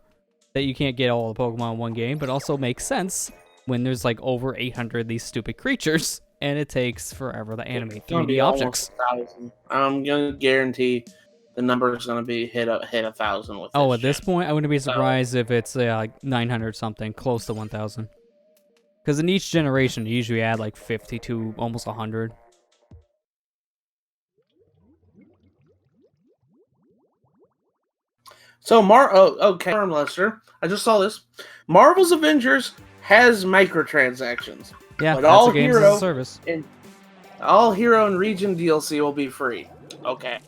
that you can't get all the Pokemon in one game, but also makes sense when there's like over 800 of these stupid creatures, and it takes forever to animate 3D objects. I'm going to guarantee the number is going to be hit 1,000 with Oh, at this point, I wouldn't be surprised if it's like 900 something, close to 1,000. Because in each generation, you usually add like 50 to almost 100. So, okay, Lester, I just saw this. Marvel's Avengers has microtransactions. Yeah, but that's all a games as a service. All Hero and Region DLC will be free. Okay.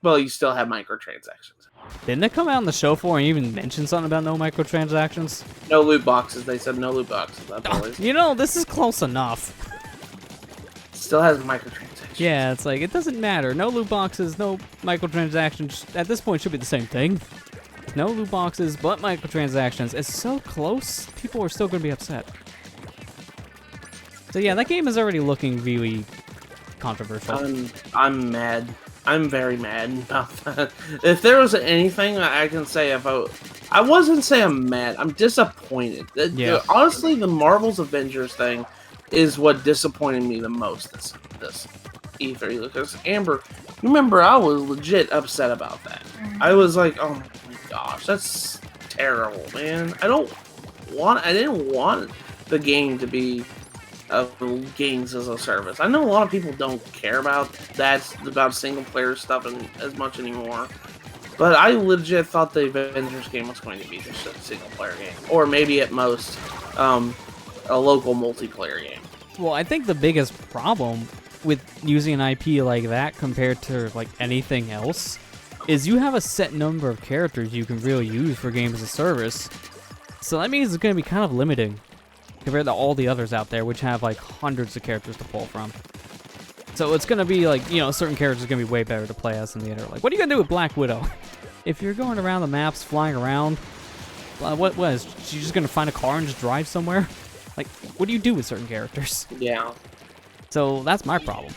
Well, you still have microtransactions. Didn't they come out on the show floor and even mention something about no microtransactions? No loot boxes. They said no loot boxes. That's always. You know, this is close enough. Still has microtransactions. Yeah, it's like, it doesn't matter. No loot boxes, no microtransactions. At this point, it should be the same thing. No loot boxes, but microtransactions. It's so close, people are still going to be upset. So yeah, that game is already looking really controversial. I'm mad. I'm very mad about that. If there was anything I can say about... I wasn't saying I'm mad. I'm disappointed. Yeah. Honestly, the Marvel's Avengers thing is what disappointed me the most this E3. Because, Amber, remember, I was legit upset about that. I was like, oh my gosh, that's terrible, man. I didn't want the game to be games as a service. I know a lot of people don't care about single player stuff as much anymore, but I legit thought the Avengers game was going to be just a single player game, or maybe at most a local multiplayer game. Well, I think the biggest problem with using an IP like that compared to like anything else is you have a set number of characters you can really use for games as a service. So that means it's going to be kind of limiting compared to all the others out there, which have like hundreds of characters to pull from. So it's going to be like, you know, certain characters are going to be way better to play as than the other. Like, what are you going to do with Black Widow? If you're going around the maps, flying around, What was she just gonna find a car and just drive somewhere? Like, what do you do with certain characters? Yeah. So that's my problem.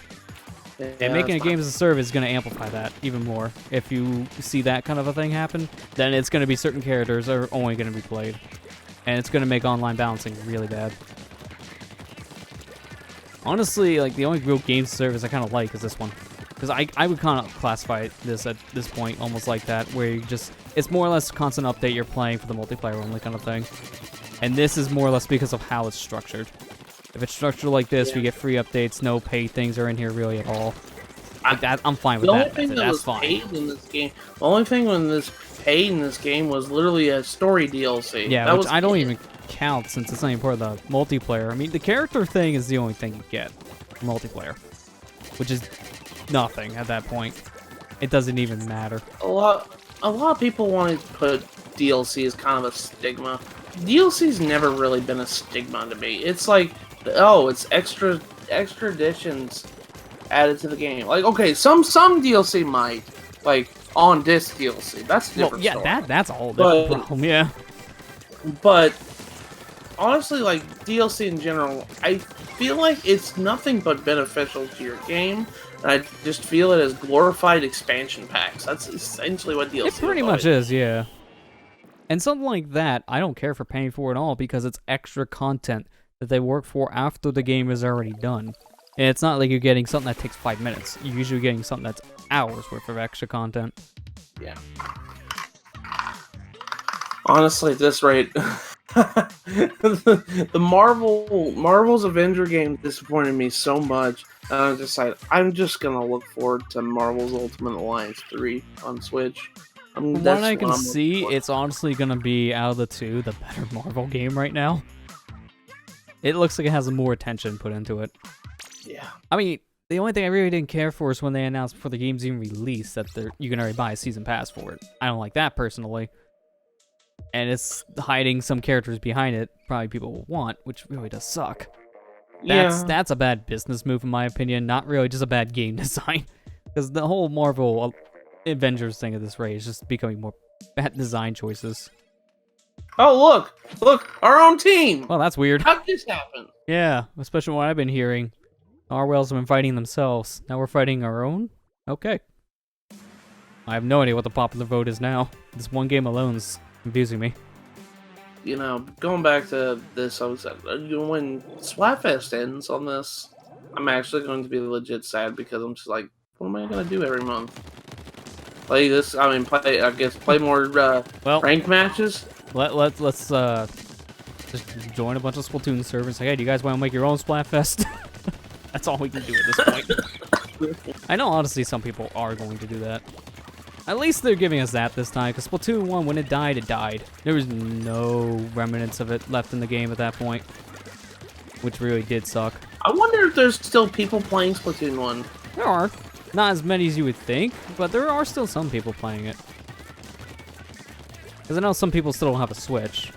And making a game as a service is going to amplify that even more. If you see that kind of a thing happen, then it's going to be certain characters are only going to be played. And it's going to make online balancing really bad. Honestly, like, the only real game service I kind of like is this one. Because I would kind of classify this at this point almost like that, where you just... It's more or less a constant update you're playing for the multiplayer only kind of thing. And this is more or less because of how it's structured. If it's structured like this, we get free updates, no pay things are in here really at all. Like that, I'm fine with that method. That's fine. The only thing when this paid in this game was literally a story DLC. Yeah, which I don't even count since it's not even part of the multiplayer. I mean, the character thing is the only thing you get for multiplayer, which is nothing at that point. It doesn't even matter. A lot of people want to put DLC as kind of a stigma. DLC's never really been a stigma to me. It's like, oh, it's extra editions added to the game. Like, okay, some DLC might, like on disc DLC. That's a different story. That's a whole different problem. Yeah. But honestly, like DLC in general, I feel like it's nothing but beneficial to your game. And I just feel it as glorified expansion packs. That's essentially what DLC. It pretty much is, yeah. And something like that, I don't care for paying for at all because it's extra content that they work for after the game is already done. And it's not like you're getting something that takes 5 minutes. You're usually getting something that's hours worth of extra content. Yeah. Honestly, at this rate, the Marvel's Avenger game disappointed me so much. And I decided I'm just gonna look forward to Marvel's Ultimate Alliance 3 on Switch. From what I can see, it's honestly gonna be out of the two the better Marvel game right now. It looks like it has more attention put into it. Yeah. I mean, the only thing I really didn't care for is when they announced before the game's even released that you can already buy a season pass for it. I don't like that personally. And it's hiding some characters behind it, probably people will want, which really does suck. That's a bad business move in my opinion, not really just a bad game design. Because the whole Marvel Avengers thing at this rate is just becoming more bad design choices. Oh, look, our own team. Well, that's weird. How did this happen? Yeah, especially what I've been hearing. Narwhals have been fighting themselves. Now we're fighting our own? Okay. I have no idea what the popular vote is now. This one game alone is confusing me. You know, going back to this, I was when Splatfest ends on this, I'm actually going to be legit sad because I'm just like, what am I gonna do every month? Play this? I mean, play more ranked matches. Let's just join a bunch of Splatoon servers. Like, hey, do you guys want to make your own Splatfest? That's all we can do at this point. I know, honestly, some people are going to do that. At least they're giving us that this time, because Splatoon 1, when it died, it died. There was no remnants of it left in the game at that point, which really did suck. I wonder if there's still people playing Splatoon 1. There are. Not as many as you would think, but there are still some people playing it. Because I know some people still don't have a Switch.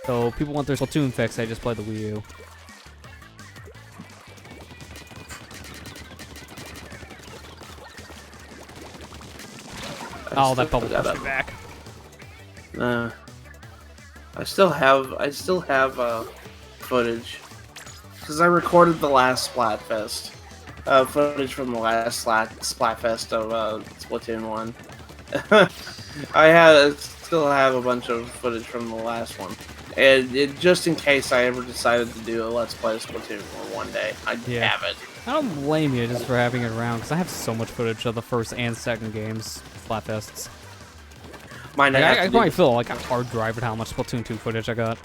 So people want their Splatoon fix, they just play the Wii U. Oh, that bubble pushed me back. I still have footage because I recorded the last Splatfest. Footage from the last Splatfest of Splatoon 1. I still have a bunch of footage from the last one, and just in case I ever decided to do a Let's Play Splatoon one day, I'd have it. I don't blame you just for having it around, because I have so much footage of the first and second games, Splatfests. I probably feel like a hard drive with how much Splatoon 2 footage I got.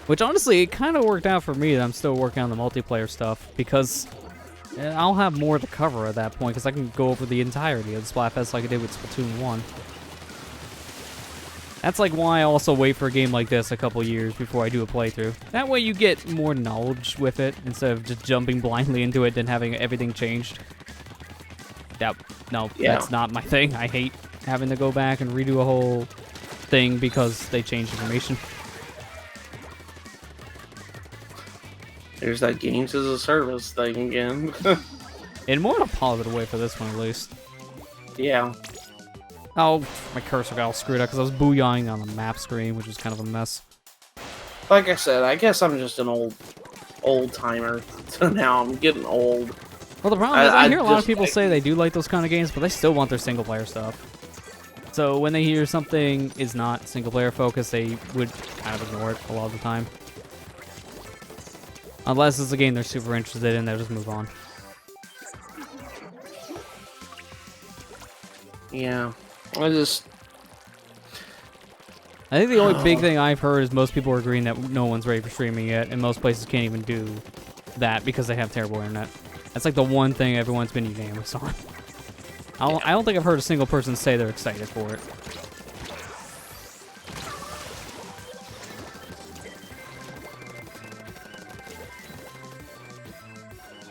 Which honestly, it kind of worked out for me that I'm still working on the multiplayer stuff, because I'll have more to cover at that point, because I can go over the entirety of the Splatfest like I did with Splatoon 1. That's like why I also wait for a game like this a couple years before I do a playthrough. That way you get more knowledge with it, instead of just jumping blindly into it and having everything changed. That's not my thing. I hate having to go back and redo a whole thing because they changed information. There's that games as a service thing again. In more in a positive way for this one, at least. Yeah. Oh, my cursor got all screwed up because I was booyahing on the map screen, which was kind of a mess. Like I said, I guess I'm just an old timer. So now I'm getting old. Well, the problem is I hear a lot of people like, say they do like those kind of games, but they still want their single-player stuff. So when they hear something is not single-player focused, they would kind of ignore it a lot of the time. Unless it's a game they're super interested in, they'll just move on. Yeah, I think the only big thing I've heard is most people are agreeing that no one's ready for streaming yet, and most places can't even do that because they have terrible internet. That's like the one thing everyone's been unanimous on. I don't think I've heard a single person say they're excited for it.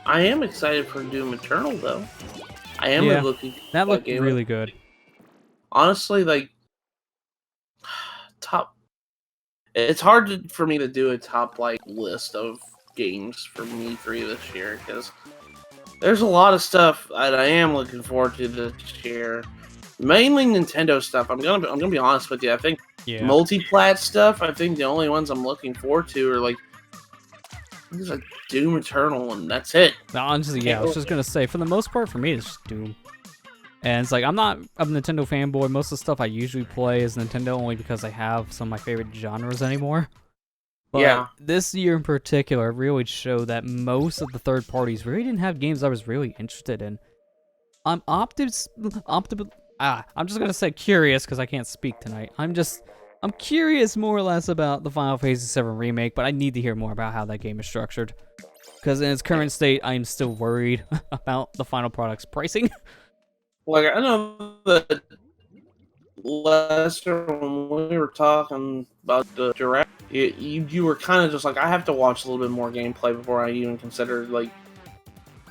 I am excited for Doom Eternal though. I am looking. That looked really good. Honestly, like top. It's hard for me to do a top like list of games for me 3 this year because there's a lot of stuff that I am looking forward to this year. Mainly Nintendo stuff. I'm gonna be honest with you. I think multi-plat stuff. I think the only ones I'm looking forward to are like there's like Doom Eternal, and that's it. Honestly, I was just gonna say for the most part for me it's just Doom. And it's like, I'm not a Nintendo fanboy. Most of the stuff I usually play is Nintendo only because I have some of my favorite genres anymore. But this year in particular really showed that most of the third parties really didn't have games I was really interested in. I'm I'm just going to say curious because I can't speak tonight. I'm curious more or less about the Final Fantasy VII Remake, but I need to hear more about how that game is structured. Because in its current state, I'm still worried about the final product's pricing. Like, I know that Lester, when we were talking about the direct, you were kind of just like, I have to watch a little bit more gameplay before I even consider, like,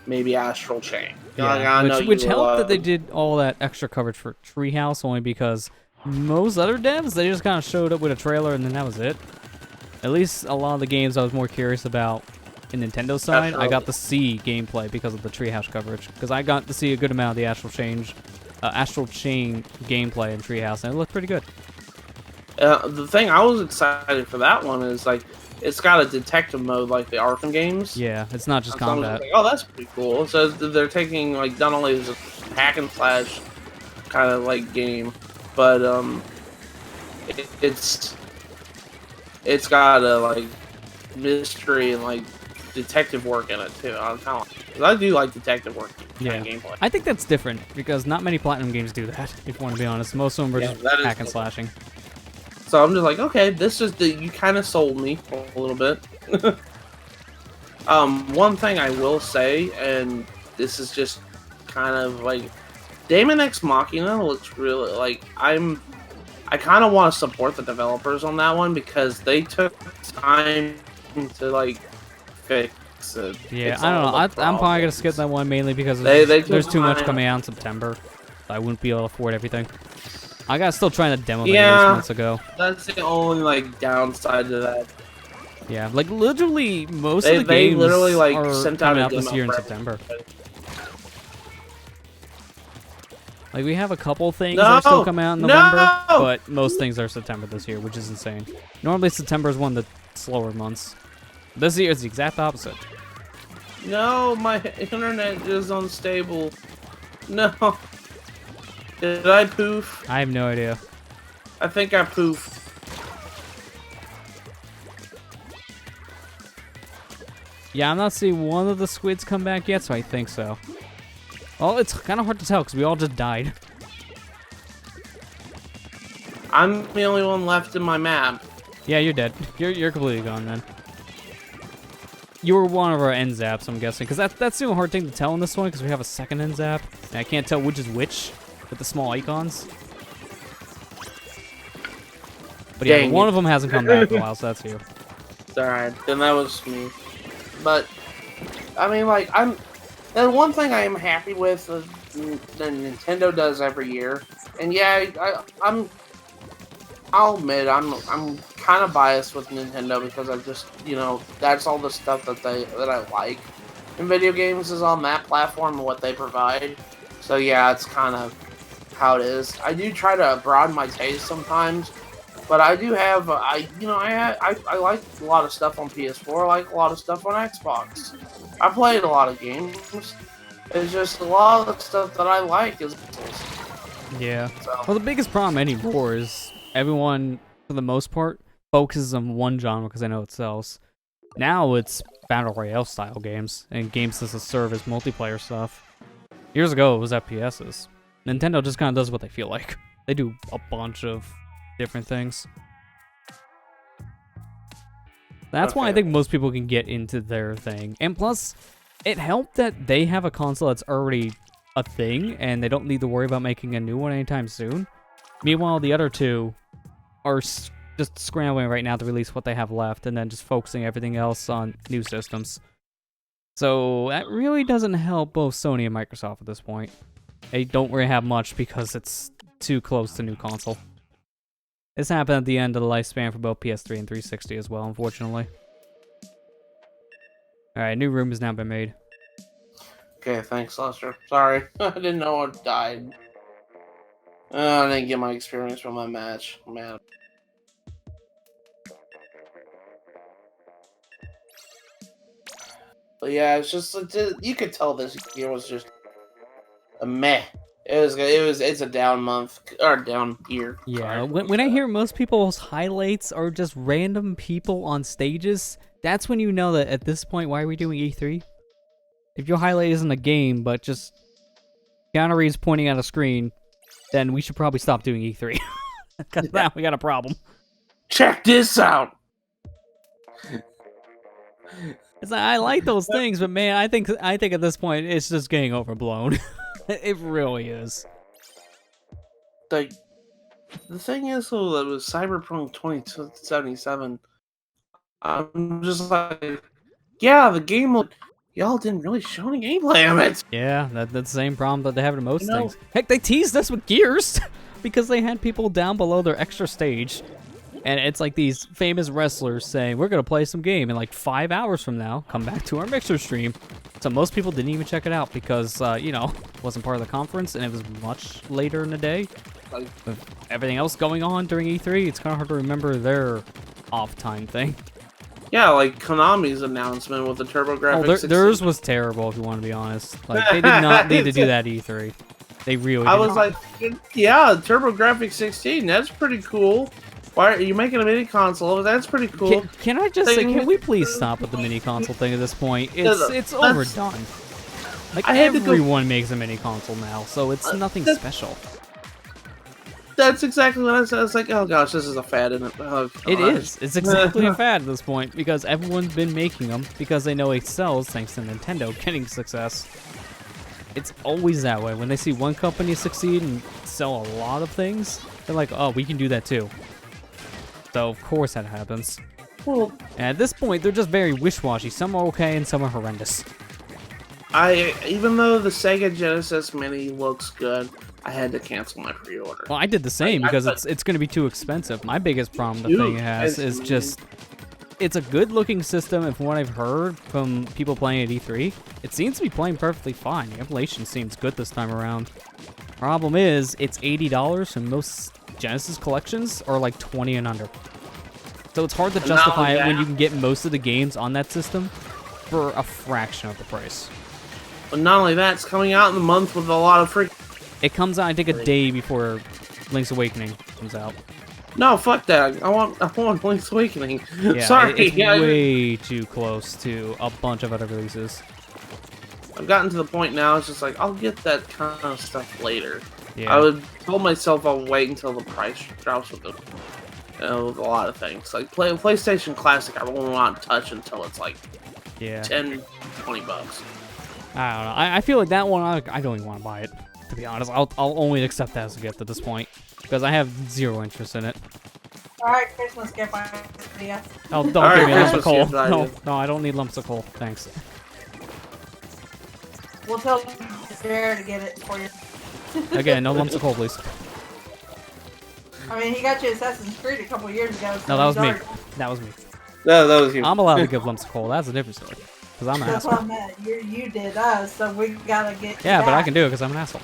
maybe Astral Chain. Yeah, which helped that they did all that extra coverage for Treehouse, only because most other devs, they just kind of showed up with a trailer and then that was it. At least a lot of the games I was more curious about in Nintendo side, I got to see gameplay because of the Treehouse coverage. Because I got to see a good amount of the Astral Chain gameplay in Treehouse, and it looked pretty good. The thing I was excited for that one is like it's got a detective mode like the Arkham games. Yeah, it's not just combat. Like, oh, that's pretty cool. So they're taking like not only is it hack and slash kind of like game, but it's got a like mystery and like detective work in it too. I do like detective work kind of gameplay. I think that's different because not many Platinum games do that. If you want to be honest, most of them are just hack and slashing. So I'm just like, okay, this is you kind of sold me a little bit. One thing I will say, and this is just kind of like, Daemon X Machina looks really like I kind of want to support the developers on that one because they took time to like fix it. Yeah, I don't know. I'm probably gonna skip that one mainly because there's too much coming out in September. So I wouldn't be able to afford everything. I got still trying to demo this months ago. That's the only like downside to that. Yeah, like literally most of the games literally like are sent coming out out this year in September. Like we have a couple things that are still coming out in November, but most things are September this year, which is insane. Normally September is one of the slower months. This year is the exact opposite. No, my internet is unstable. No. Did I poof? I have no idea. I think I poofed. Yeah, I'm not seeing one of the squids come back yet, so I think so. Well, it's kind of hard to tell because we all just died. I'm the only one left in my map. Yeah, you're dead. You're completely gone then. You were one of our end zaps, I'm guessing, because that's the hard thing to tell in this one because we have a second end zap, and I can't tell which is which with the small icons. But yeah, one of them hasn't come back in a while, so that's you. It's alright, then that was me. But I mean, like the one thing I am happy with is that Nintendo does every year, and yeah, I'll admit I'm kind of biased with Nintendo because I just that's all the stuff that I like in video games is on that platform and what they provide. So yeah, it's kind of how it is. I do try to broaden my taste sometimes, but I do have I like a lot of stuff on PS4. I like a lot of stuff on Xbox. I played a lot of games. It's just a lot of the stuff that I like is. Yeah. So. Well, the biggest problem anymore is everyone, for the most part, focuses on one genre because they know it sells. Now it's battle royale style games and games that serve as multiplayer stuff. Years ago, it was FPSs. Nintendo just kind of does what they feel like. They do a bunch of different things. That's why I think most people can get into their thing. And plus, it helped that they have a console that's already a thing, and they don't need to worry about making a new one anytime soon. Meanwhile, the other two are just scrambling right now to release what they have left, and then just focusing everything else on new systems. So that really doesn't help both Sony and Microsoft at this point. They don't really have much because it's too close to new console. This happened at the end of the lifespan for both PS3 and 360 as well, unfortunately. Alright, new room has now been made. Okay, thanks, Lester. Sorry, I didn't know I died. I didn't get my experience from my match, man. But yeah, it's just you could tell this year was just a meh. It's a down month or down year. Yeah, when I hear most people's highlights are just random people on stages, that's when you know that at this point, why are we doing E3? If your highlight isn't a game, but just Keanu Reeves pointing at a screen, then we should probably stop doing E3. Because now we got a problem. Check this out! It's like, I like those things, but man, I think at this point, it's just getting overblown. It really is. Like, the thing is, though, that with Cyberpunk 2077, I'm just like, yeah, the game looked... Y'all didn't really show any gameplay of it. Yeah, that's the same problem that they have in most things. Heck, they teased us with Gears because they had people down below their extra stage. And it's like these famous wrestlers saying, we're going to play some game, and like 5 hours from now, come back to our Mixer stream. So most people didn't even check it out because, you know, it wasn't part of the conference, and it was much later in the day. With everything else going on during E3, it's kind of hard to remember their off-time thing. Yeah, like Konami's announcement with the TurboGrafx. Oh, theirs was terrible, if you want to be honest. Like, they did not need to do that E3. They really didn't. I was like, yeah, TurboGrafx 16, that's pretty cool. Why are you making a mini console? That's pretty cool. Can I just say, can we please stop with the mini console thing at this point? It's overdone. Like, everyone makes a mini console now, so it's nothing special. That's exactly what I said. It's like, oh gosh, this is a fad, isn't it? Oh, it is. It's exactly a fad at this point, because everyone's been making them, because they know it sells thanks to Nintendo getting success. It's always that way. When they see one company succeed and sell a lot of things, they're like, oh, we can do that too. So, of course that happens. Well, and at this point, they're just very wish-washy. Some are okay and some are horrendous. Even though the Sega Genesis Mini looks good, I had to cancel my pre-order. Well, I did the same because it's going to be too expensive. My biggest problem the thing has is just... It's a good-looking system, and from what I've heard from people playing at E3, it seems to be playing perfectly fine. The emulation seems good this time around. Problem is, it's $80, and most Genesis collections are like 20 and under. So it's hard to justify it when you can get most of the games on that system for a fraction of the price. But not only that, it's coming out in the month with a lot of freak. It comes out, I think, a day before Link's Awakening comes out. No, fuck that. I want Link's Awakening. Yeah, sorry. It's way too close to a bunch of other releases. I've gotten to the point now, it's just like, I'll get that kind of stuff later. Yeah. I would tell myself I'll wait until the price drops with with a lot of things. Like, PlayStation Classic, I won't want to touch until it's like 10, 20 bucks. I don't know. I feel like that one, I don't even want to buy it, to be honest. I'll only accept that as a gift at this point, because I have zero interest in it. Alright, Christmas gift idea. Oh, don't give me lumps of coal. No, I don't need lumps of coal. Thanks. We'll tell Jared to get it for you. Again, no lumps of coal, please. I mean, he got you Assassin's Creed a couple years ago. So no, that was me. That was me. No, that was you. I'm allowed to give lumps of coal. That's a different story. Because I'm an asshole. That's what I meant. You did us, so we gotta get. Yeah, but I can do it because I'm an asshole.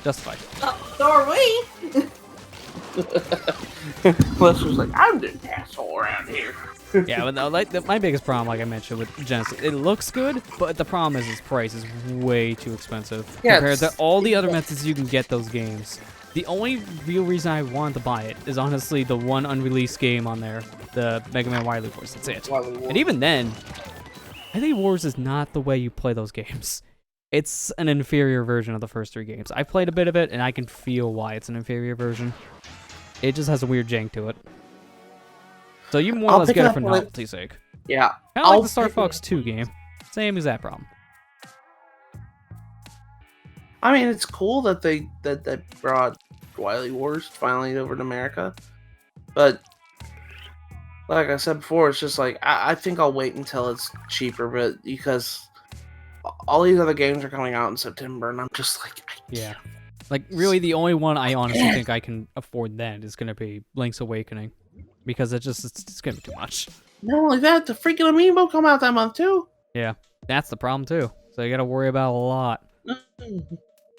Justified. So are we. Lester's like, I'm the asshole around here. Yeah, but no, my biggest problem, like I mentioned with Genesis, it looks good, but the problem is its price is way too expensive compared to all the other methods you can get those games. The only real reason I wanted to buy it is honestly the one unreleased game on there, the Mega Man Wily Wars. That's it. And even then, I think Wars is not the way you play those games. It's an inferior version of the first 3 games. I played a bit of it, and I can feel why it's an inferior version. It just has a weird jank to it. So you more or less get it for novelty's sake. Yeah. Kind of like the Star Fox 2 game. Same exact problem. I mean, it's cool that they brought Wily Wars finally over to America. But like I said before, it's just like I think I'll wait until it's cheaper, but because all these other games are coming out in September, and I'm just like, yeah. Like, really, the only one I honestly think I can afford then is going to be Link's Awakening. Because it's going to be too much. Not only that, the freaking Amiibo come out that month, too. Yeah, that's the problem, too. So you got to worry about a lot. And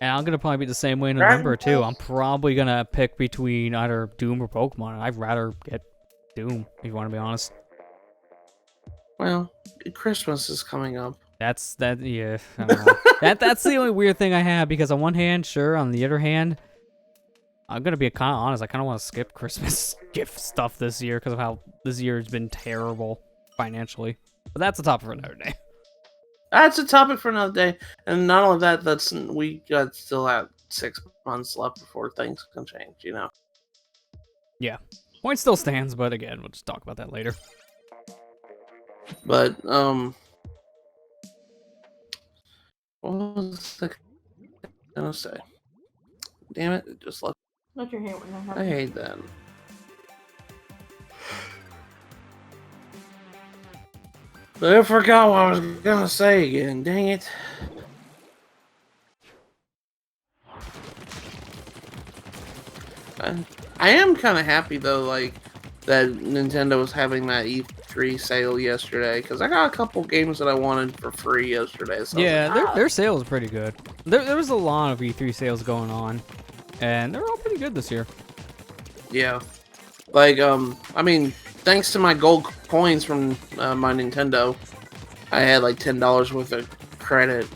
I'm going to probably be the same way in November, too. I'm probably going to pick between either Doom or Pokemon. I'd rather get Doom, if you want to be honest. Well, Christmas is coming up. Yeah, I don't know. That's the only weird thing I have, because on one hand, sure, on the other hand, I'm going to be kind of honest, I kind of want to skip Christmas gift stuff this year because of how this year has been terrible financially. But that's a topic for another day. That's a topic for another day. And not only that, we still have 6 months left before things can change, you know? Yeah. Point still stands, but again, we'll just talk about that later. But, what was I gonna say? Damn it, it just left. Let your hand when that I happens. hate that. I forgot what I was gonna say again, dang it. I am kind of happy though, like, that Nintendo was having that E3 sale yesterday, because I got a couple games that I wanted for free yesterday. So yeah, their sale is pretty good. There was a lot of E3 sales going on, and they're all pretty good this year. Yeah. Like, I mean, thanks to my gold coins from my Nintendo, I had like $10 worth of credit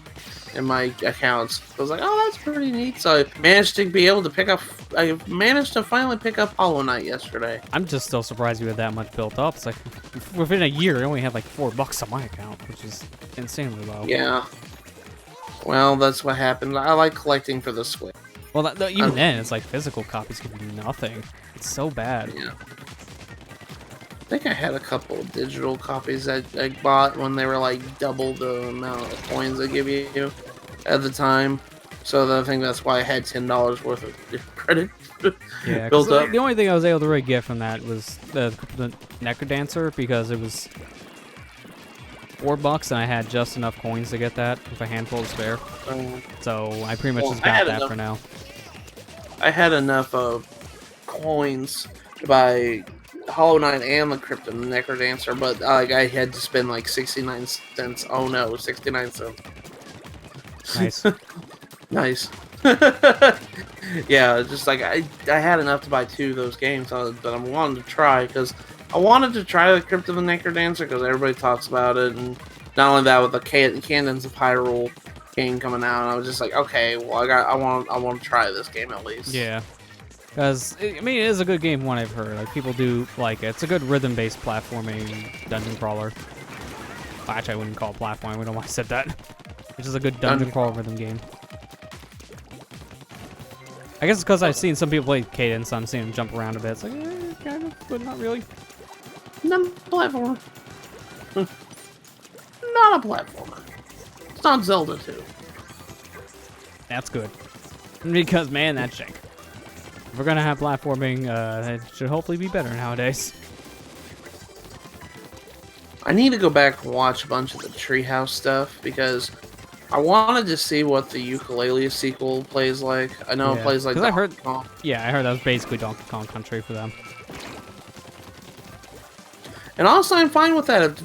in my accounts. I was like, oh, that's pretty neat. So I managed to be able to pick up. I managed to finally pick up Hollow Knight yesterday. I'm just still surprised you had that much built up. It's like within a year, I only had like $4 on my account, which is insanely low. Yeah. Well, that's what happened. I like collecting for the Switch. Well, even then, it's like physical copies give you nothing. It's so bad. Yeah. I think I had a couple of digital copies that I bought when they were like double the amount of coins they give you at the time. So I think that's why I had $10 worth of credit Yeah, built up. The only thing I was able to really get from that was the Necrodancer, because it was $4 and I had just enough coins to get that with a handful to spare. So I pretty much just got that for now. I had enough coins to buy Hollow Knight and the Crypt and the Necrodancer, but I had to spend like 69 cents. Oh no, 69 cents. Nice. Nice. Yeah, just like I had enough to buy 2 of those games that I wanted to try, because I wanted to try the Crypt of the Necrodancer because everybody talks about it, and not only that, with the Cannons of Hyrule game coming out, and I was just like, okay, well, I want to try this game at least. Yeah. Because, I mean, it is a good game from what I've heard. Like, people do like it. It's a good rhythm-based platforming dungeon crawler. Well, actually, I wouldn't call it platforming. I don't know why I said that. It's just a good dungeon crawl rhythm game. I guess it's because I've seen some people play Cadence, so I'm seeing them jump around a bit. It's like, kind of, but not really. Not a platformer. Not a platformer. It's not Zelda 2. That's good. Because, man, that's jank. If we're gonna have platforming, it should hopefully be better nowadays. I need to go back and watch a bunch of the Treehouse stuff, because I wanted to see what the Yooka-Laylee sequel plays like. I know it plays like I heard, Donkey Kong. yeah, I heard that was basically Donkey Kong Country for them. And honestly, I'm fine with that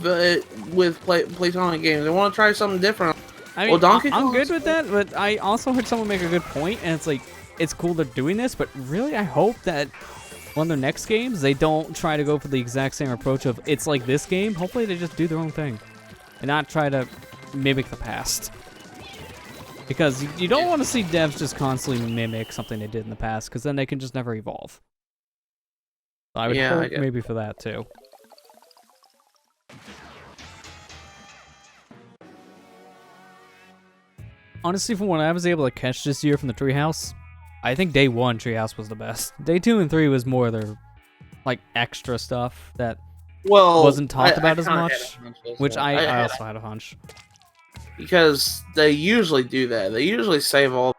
with Platonic games. I want to try something different. I mean, well, Donkey I'm Kong's good with that, but I also heard someone make a good point, and it's like, it's cool they're doing this, but really I hope that on their next games, they don't try to go for the exact same approach of it's like this game. Hopefully they just do their own thing and not try to mimic the past. Because you don't want to see devs just constantly mimic something they did in the past, because then they can just never evolve. I would hope maybe for that too. Honestly, from what I was able to catch this year from the Treehouse, I think Day 1 Treehouse was the best. Day 2 and 3 was more their, like, extra stuff that wasn't talked about as much, which I also had a hunch. Because they usually do that. They usually save all,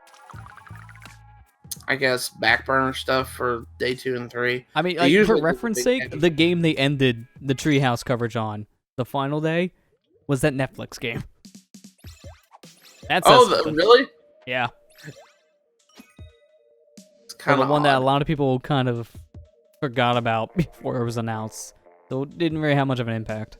I guess, back burner stuff for Day 2 and 3. I mean, like, for reference sake, the game they ended the Treehouse coverage on, the final day, was that Netflix game. That's really? Yeah. It's kind of the one that a lot of people kind of forgot about before it was announced, so it didn't really have much of an impact.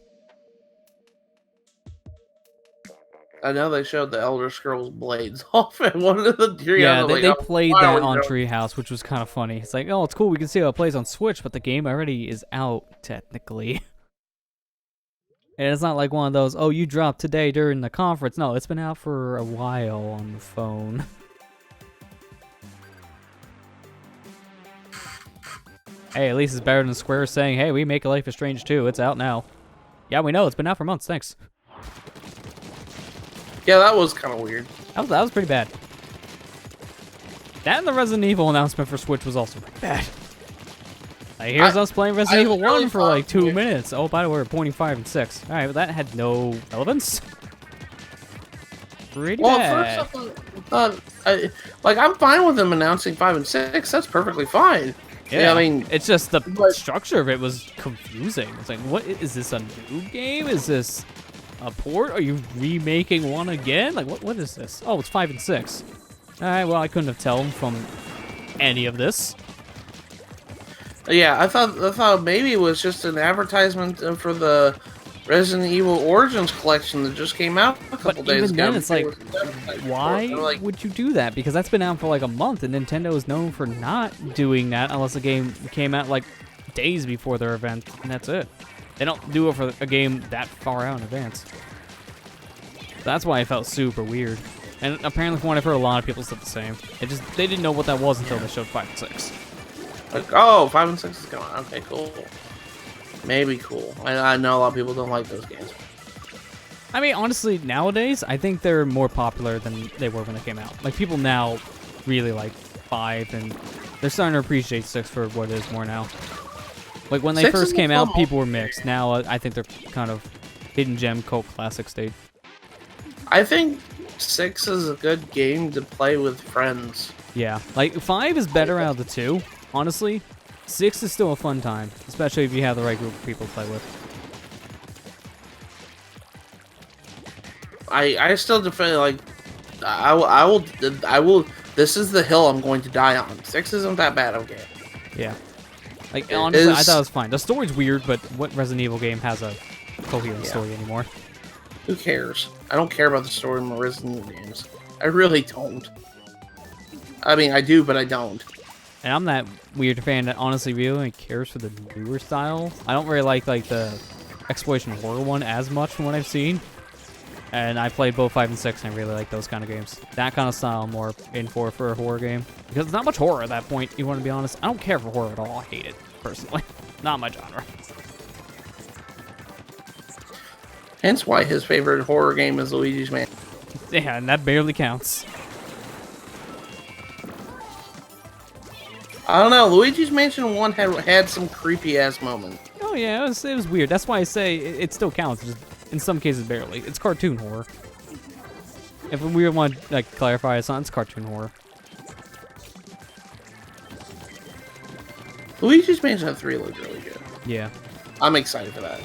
I know they showed the Elder Scrolls Blades off at one of the Treehouse. Yeah, they played that on Treehouse, which was kind of funny. It's like, oh, it's cool, we can see how it plays on Switch, but the game already is out, technically. And it's not like one of those, oh, you dropped today during the conference. No, it's been out for a while on the phone. Hey, at least it's better than Square saying, hey, we make Life is Strange 2. It's out now. Yeah, we know. It's been out for months. Thanks. Yeah, that was kind of weird. That was pretty bad. That and the Resident Evil announcement for Switch was also pretty bad. Like, here's us playing Resident Evil 1 for like 2 minutes. Oh, by the way, we're pointing 5 and 6. All right, well, that had no relevance. Pretty bad. At first I thought, I'm fine with them announcing 5 and 6. That's perfectly fine. Yeah, I mean, it's just the structure of it was confusing. It's like, what is this, a new game? Is this a port? Are you remaking one again? Like, what is this? Oh, it's 5 and 6. All right, well, I couldn't have told from any of this. Yeah, I thought maybe it was just an advertisement for the Resident Evil Origins collection that just came out a couple days ago. Then it's like, why would you do that? Because that's been out for like a month, and Nintendo is known for not doing that unless the game came out like days before their event, and that's it. They don't do it for a game that far out in advance. That's why it felt super weird. And apparently, from what I've heard, a lot of people said the same. They didn't know what that was until they showed 5 and 6. Like, oh, 5 and 6 is going on. Okay, cool. Maybe cool. I know a lot of people don't like those games. I mean, honestly, nowadays, I think they're more popular than they were when they came out. Like, people now really like 5, and they're starting to appreciate 6 for what it is more now. Like, when they first came out, people were mixed. Now, I think they're kind of hidden gem cult classic state. I think 6 is a good game to play with friends. Yeah, like, 5 is better out of the 2. Honestly, 6 is still a fun time, especially if you have the right group of people to play with. I still defend, like, I will. This is the hill I'm going to die on. 6 isn't that bad of a game. Yeah. Like, honestly, I thought it was fine. The story's weird, but what Resident Evil game has a coherent story anymore? Who cares? I don't care about the story in my Resident Evil games. I really don't. I mean, I do, but I don't. And I'm that weird fan that honestly really cares for the newer style. I don't really like the exploration horror one as much from what I've seen. And I played both 5 and 6, and I really like those kind of games. That kind of style I'm more in for a horror game. Because there's not much horror at that point, you want to be honest. I don't care for horror at all. I hate it, personally. Not my genre. Hence why his favorite horror game is Luigi's Mansion. Yeah, and that barely counts. I don't know. Luigi's Mansion 1 had some creepy-ass moments. Oh, yeah, it was weird. That's why I say it still counts. Just in some cases, barely. It's cartoon horror. If we want to like clarify, it's cartoon horror. Luigi's Mansion 3 looked really good. Yeah. I'm excited for that.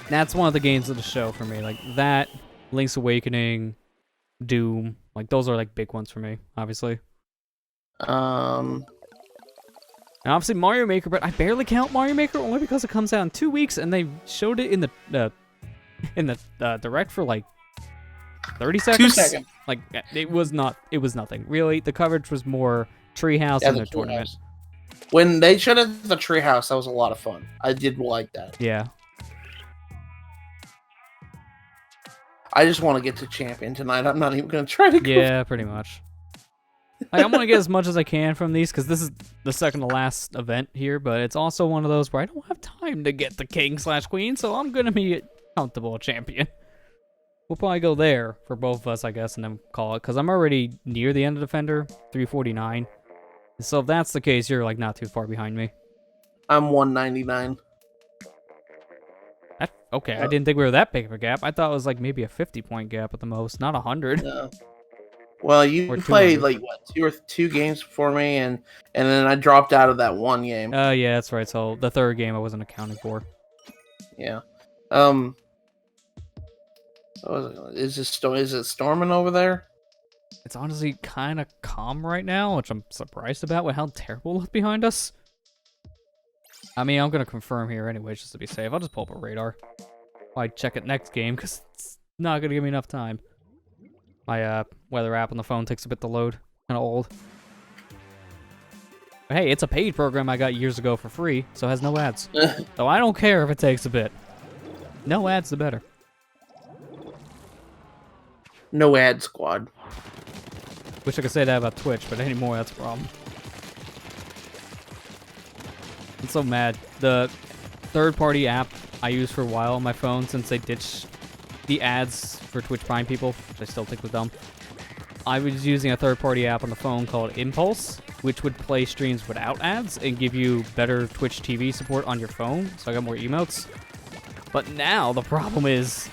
That's one of the games of the show for me. Like, that, Link's Awakening, Doom. Like, those are, like, big ones for me, obviously. And obviously Mario Maker, but I barely count Mario Maker only because it comes out in 2 weeks, and they showed it in the direct for like 30 seconds? 2 seconds. Like, it was nothing. Really, the coverage was more treehouse Yeah, in the the tournament. treehouse. When they showed us the treehouse, that was a lot of fun. I did like that. Yeah. I just want to get to champion tonight. I'm not even going to try to go. Yeah, pretty much. Like, I'm going to get as much as I can from these, because this is the second to last event here, but it's also one of those where I don't have time to get the king/queen, so I'm going to be comfortable at champion. We'll probably go there for both of us, I guess, and then call it, because I'm already near the end of Defender, 349. So if that's the case, you're, like, not too far behind me. I'm 199. Okay, I didn't think we were that big of a gap. I thought it was, like, maybe a 50-point gap at the most, not 100. No. Well, you Or played 200. like what, two games before me, and then I dropped out of that one game. Yeah, that's right. So the third game I wasn't accounting for. Yeah. What was it? Is it storming over there? It's honestly kind of calm right now, which I'm surprised about with how terrible it looked behind us. I mean, I'm gonna confirm here anyways, just to be safe. I'll just pull up a radar. I'll check it next game because it's not gonna give me enough time. My weather app on the phone takes a bit to load. Kind of old. But hey, it's a paid program I got years ago for free, so it has no ads. So I don't care if it takes a bit. No ads, the better. No ad squad. Wish I could say that about Twitch, but anymore, that's a problem. I'm so mad. The third-party app I used for a while on my phone, since they ditched the ads for Twitch Prime people, which I still think was dumb. I was using a third-party app on the phone called Impulse, which would play streams without ads and give you better Twitch TV support on your phone, so I got more emotes. But now the problem is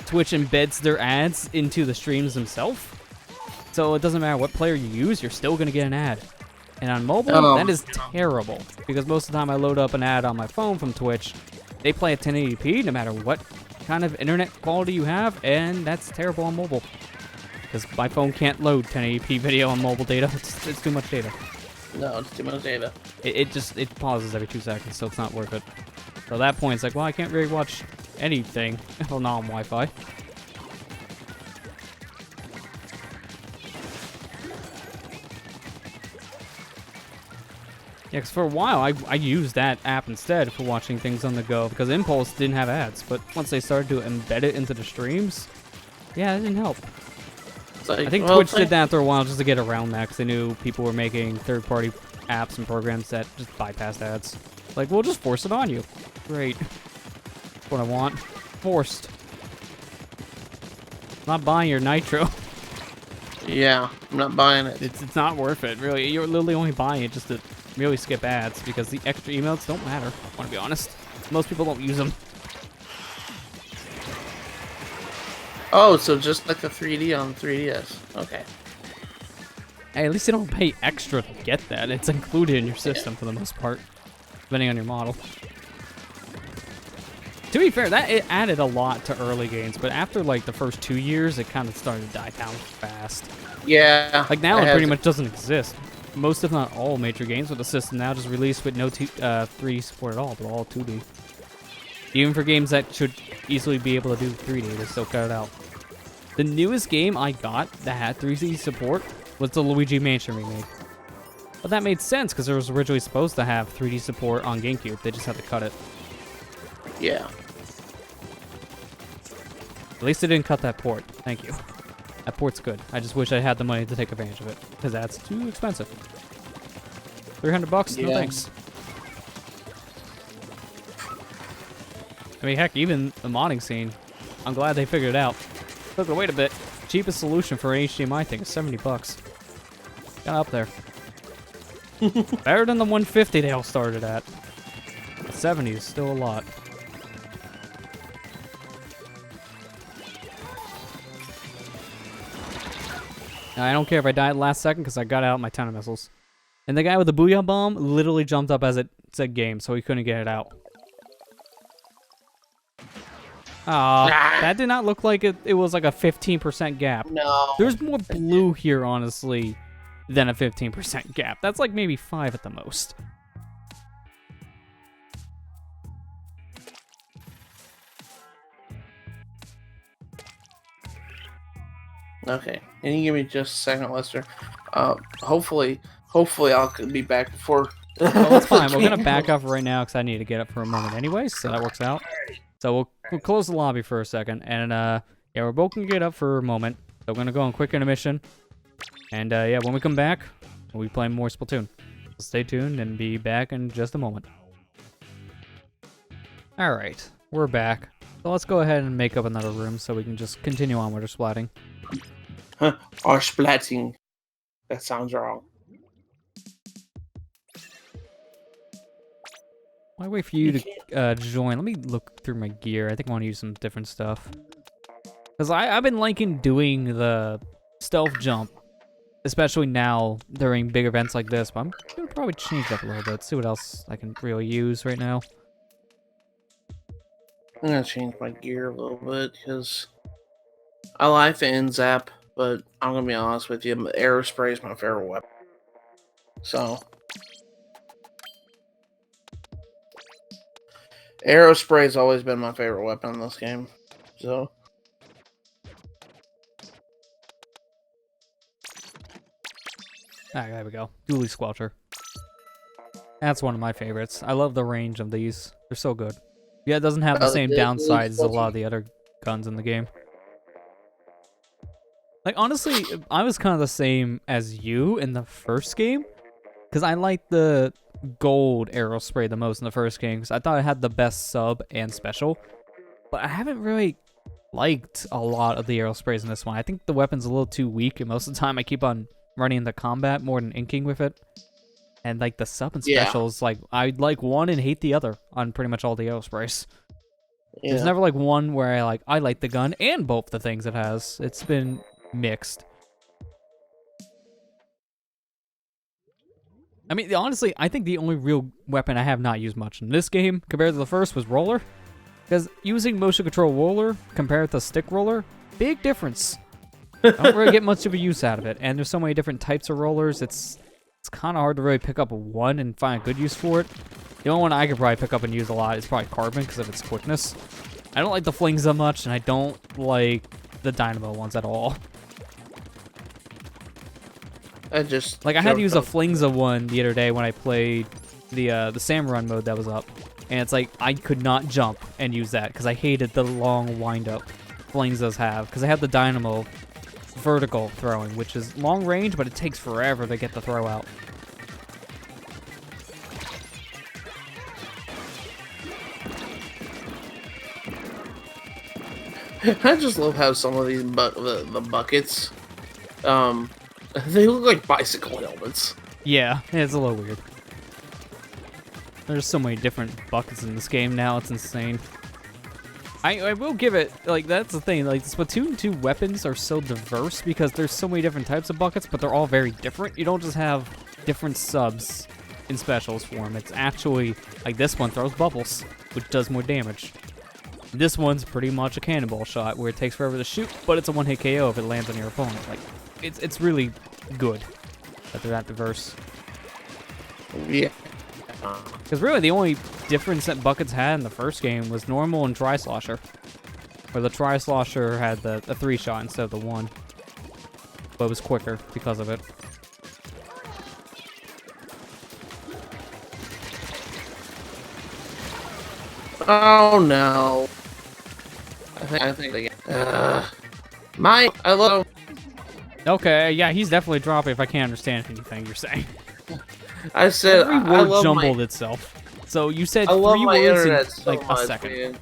Twitch embeds their ads into the streams themselves, so it doesn't matter what player you use, you're still going to get an ad. And on mobile, that is terrible, because most of the time I load up an ad on my phone from Twitch, they play at 1080p no matter what kind of internet quality you have, and that's terrible on mobile. Because my phone can't load 1080p video on mobile data. It's too much data. No, it's too much data. It pauses every 2 seconds, so it's not worth it. So at that point, it's like, well, I can't really watch anything if I'm not on Wi-Fi. Yeah, because for a while, I used that app instead for watching things on the go, because Impulse didn't have ads, but once they started to embed it into the streams, yeah, it didn't help. Like, I think Twitch did that after a while just to get around that, because they knew people were making third-party apps and programs that just bypassed ads. Like, we'll just force it on you. Great. That's what I want. Forced. Not buying your Nitro. Yeah, I'm not buying it. It's not worth it, really. You're literally only buying it just to really skip ads, because the extra emotes don't matter, I want to be honest. Most people don't use them. Oh, so just like the 3D on 3DS. Okay. Hey, at least you don't pay extra to get that. It's included in your system for the most part, depending on your model. To be fair, it added a lot to early games, but after like the first 2 years, it kind of started to die down fast. Yeah. Like now, it pretty much doesn't exist. Most, if not all, major games with the system now just released with no 3D support at all, but all 2D. Even for games that should easily be able to do 3D, they still cut it out. The newest game I got that had 3D support was the Luigi Mansion remake. But that made sense because it was originally supposed to have 3D support on GameCube. They just had to cut it. Yeah. At least they didn't cut that port. Thank you. That port's good. I just wish I had the money to take advantage of it, because that's too expensive. $300? Yeah. No thanks. I mean, heck, even the modding scene, I'm glad they figured it out. Look, wait a bit. Cheapest solution for an HDMI thing is $70. Got up there. Better than the 150 they all started at. 70 is still a lot. Now, I don't care if I died last second because I got out my 10 missiles. And the guy with the Booyah Bomb literally jumped up as it said game, so he couldn't get it out. Aw, that did not look like it was like a 15% gap. No. There's more blue here, honestly, than a 15% gap. That's like maybe 5 at the most. Okay, can you give me just a second, Lester? Hopefully I'll be back before. Well, it's fine. We're gonna back up right now because I need to get up for a moment anyways, so that works out. So we'll close the lobby for a second, and yeah, we're both gonna get up for a moment. So we're gonna go on quick intermission, and yeah, when we come back, we'll be playing more Splatoon. So stay tuned and be back in just a moment. All right, we're back. So let's go ahead and make up another room so we can just continue on with our splatting. Or splatting. That sounds wrong. While I wait for you to join, let me look through my gear. I think I want to use some different stuff. Because I've been liking doing the stealth jump, especially now during big events like this, but I'm going to probably change that a little bit, see what else I can really use right now. I'm going to change my gear a little bit because I like the NZAP, but I'm going to be honest with you, Aerospray is my favorite weapon. So, Aerospray has always been my favorite weapon in this game. So, there we go. Dually Squelcher. That's one of my favorites. I love the range of these. They're so good. Yeah, it doesn't have the same downsides as a lot of the other guns in the game. Like, honestly, I was kind of the same as you in the first game. Because I liked the gold Aerospray the most in the first game. Because I thought it had the best sub and special. But I haven't really liked a lot of the Aerosprays in this one. I think the weapon's a little too weak. And most of the time I keep on running into combat more than inking with it. And, like, the sub and specials, like, I like one and hate the other on pretty much all the Aerosprays. Yeah. There's never, like, one where I like the gun and both the things it has. It's been mixed. I mean, honestly, I think the only real weapon I have not used much in this game, compared to the first, was Roller. Because using motion control Roller compared to Stick Roller, big difference. I don't really get much of a use out of it. And there's so many different types of rollers, it's kind of hard to really pick up one and find a good use for it. The only one I could probably pick up and use a lot is probably Carbon because of its quickness. I don't like the flings that much, and I don't like the Dynamo ones at all. I just... Like, I had to use a Flingza one the other day when I played the Samurai mode that was up. And it's like, I could not jump and use that because I hated the long wind-up Flingzas have. Because I have the Dynamo vertical throwing, which is long range, but it takes forever to get the throw out. I just love how some of these the buckets, they look like bicycle helmets. Yeah, it's a little weird. There's so many different buckets in this game now, it's insane. I will give it, like, that's the thing, like, the Splatoon 2 weapons are so diverse because there's so many different types of buckets, but they're all very different. You don't just have different subs in specials for them. It's actually, like, this one throws bubbles, which does more damage. This one's pretty much a cannonball shot where it takes forever to shoot, but it's a one-hit KO if it lands on your opponent. Like, it's really good that they're that diverse. Yeah. Because really, the only difference that buckets had in the first game was normal and Tri-Slosher. Where the Tri-Slosher had the 3-shot instead of the 1. But it was quicker because of it. Oh no. I think they get... I love... Okay, yeah, he's definitely dropping if I can't understand anything you're saying. I said every word jumbled itself. So you said 3 words in like a second. Man.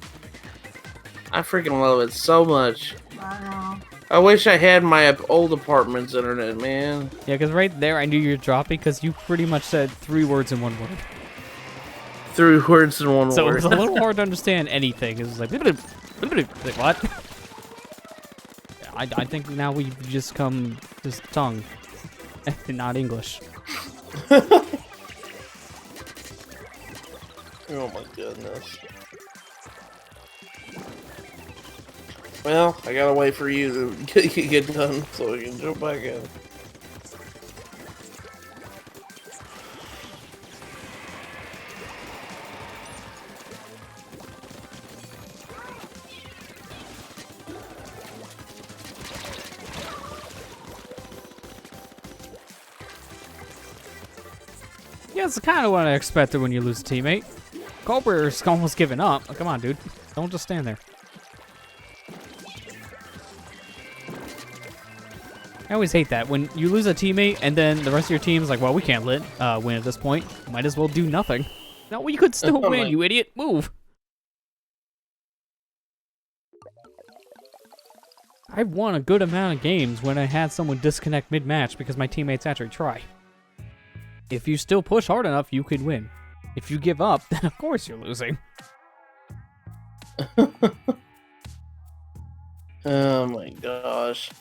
I freaking love it so much. I know. I wish I had my old apartment's internet, man. Yeah, because right there I knew you were dropping because you pretty much said 3 words in 1 word. 3 words in 1 word. So it was a little hard to understand anything. It was like, what? I think now we've just come just tongue, and not English. Oh my goodness. Well, I gotta wait for you to get done so we can jump back in. Yeah, it's kind of what I expected when you lose a teammate. Culber's almost giving up. Oh, come on, dude. Don't just stand there. I always hate that. When you lose a teammate and then the rest of your team's like, well, we can't win at this point. Might as well do nothing. No, you could still win, you idiot. Move. I've won a good amount of games when I had someone disconnect mid-match because my teammates actually try. If you still push hard enough, you could win. If you give up, then of course you're losing. Oh my gosh.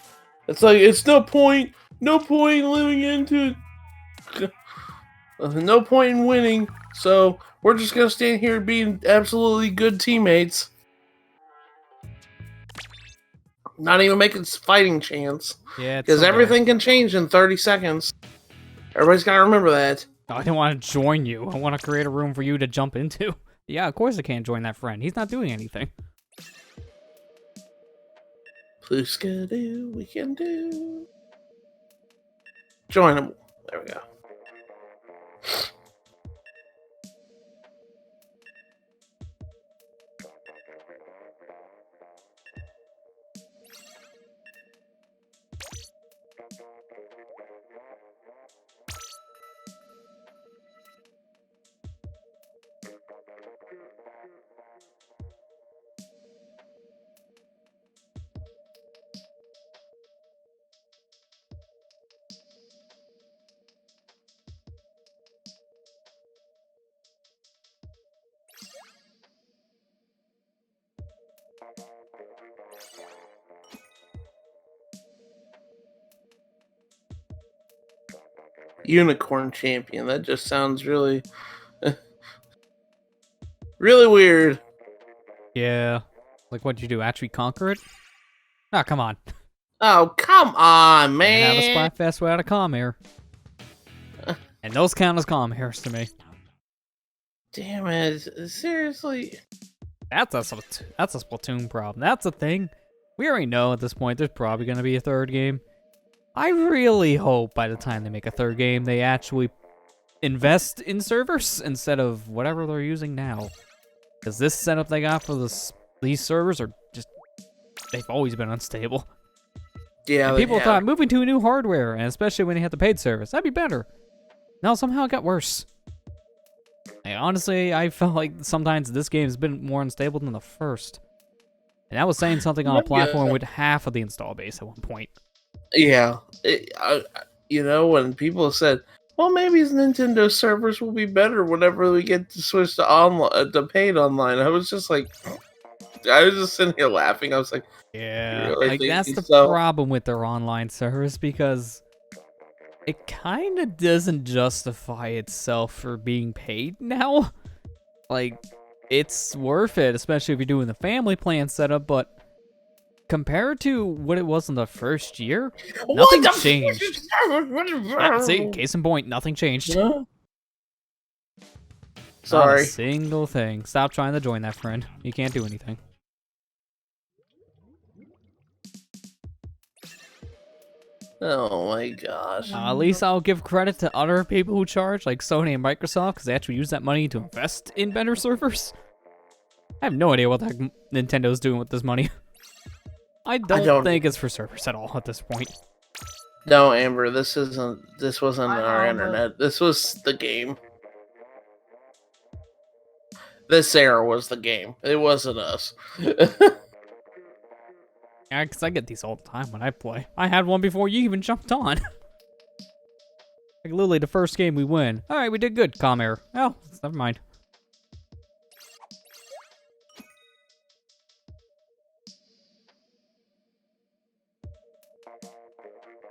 It's like, it's no point living into no point in winning, so we're just gonna stand here being absolutely good teammates. Not even making fighting chance. Yeah, because everything can change in 30 seconds. Everybody's gotta remember that. I don't want to join you. I want to create a room for you to jump into. Yeah, of course I can't join that friend. He's not doing anything. Please do, we can do. Join him. There we go. Unicorn champion. That just sounds really, really weird. Yeah. Like, what'd you do? Actually conquer it? Ah, come on. Oh, come on, man. And have a Splatfest without a comm error. And those count as comm errors to me. Damn it. Seriously? That's a Splatoon problem. That's a thing. We already know at this point there's probably going to be a third game. I really hope by the time they make a third game, they actually invest in servers instead of whatever they're using now. Because this setup they got for these servers are just, they've always been unstable. Yeah, and people thought moving to a new hardware, and especially when they had the paid service, that'd be better. No, somehow it got worse. Honestly, I felt like sometimes this game's been more unstable than the first. And that was saying something on a platform with half of the install base at one point. Yeah. You know, when people said, well, maybe Nintendo servers will be better whenever we get to switch to paid online, I was just like, I was just sitting here laughing. I was like, yeah, really like that's the problem with their online service, because it kind of doesn't justify itself for being paid now. Like, it's worth it, especially if you're doing the family plan setup, but compared to what it was in the first year, nothing changed. See, case in point, nothing changed. Huh? Not a Sorry. single thing. Stop trying to join that friend. You can't do anything. Oh my gosh. At least I'll give credit to other people who charge, like Sony and Microsoft, because they actually use that money to invest in better servers. I have no idea what the heck Nintendo's doing with this money. I don't think it's for servers at all at this point. No, Amber, this wasn't our internet. This was the game. This era was the game. It wasn't us. Yeah, because I get these all the time when I play. I had one before you even jumped on. Like, literally, the first game we win. Alright, we did good, comm error. Oh, never mind.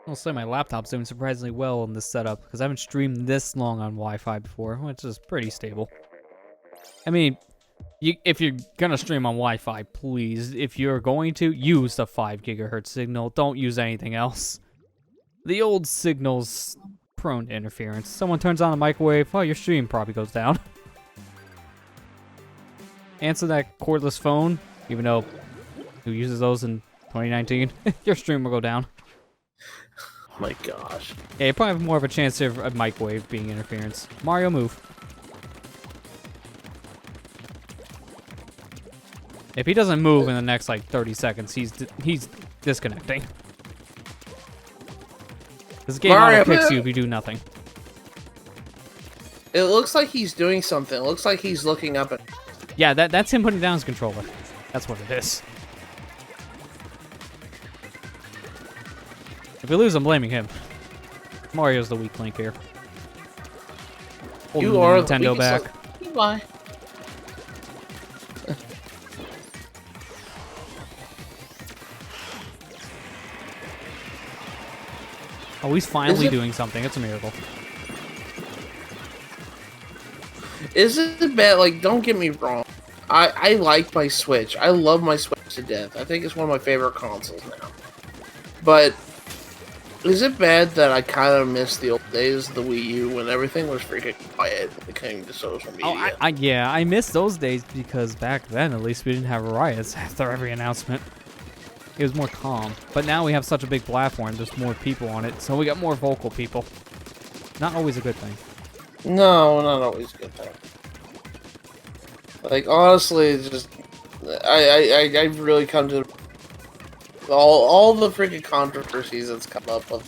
I'll say my laptop's doing surprisingly well in this setup, because I haven't streamed this long on Wi-Fi before, which is pretty stable. I mean, if you're gonna stream on Wi-Fi, please, if you're going to, use the 5 gigahertz signal. Don't use anything else. The old signal's prone to interference. Someone turns on the microwave, oh, your stream probably goes down. Answer that cordless phone, even though who uses those in 2019, your stream will go down. my gosh. Yeah, you probably have more of a chance of a microwave being interference. Mario, move. If he doesn't move in the next like 30 seconds, he's disconnecting. This game Mario, auto kicks you if you do nothing. It looks like he's doing something. It looks like he's looking up at. Yeah, that's him putting down his controller. That's what it is. If we lose, I'm blaming him. Mario's the weak link here. Holding You the are Nintendo the back. Why? Oh, he's finally doing something. It's a miracle. Is it bad? Like, don't get me wrong. I like my Switch. I love my Switch to death. I think it's one of my favorite consoles now. But is it bad that I kind of miss the old days of the Wii U when everything was freaking quiet when it came to social media? Oh, yeah, I miss those days because back then, at least, we didn't have riots after every announcement. It was more calm. But now we have such a big platform, there's more people on it, so we got more vocal people. Not always a good thing. No, not always a good thing. Like, honestly, it's just I've really come to all the freaking controversies that's come up with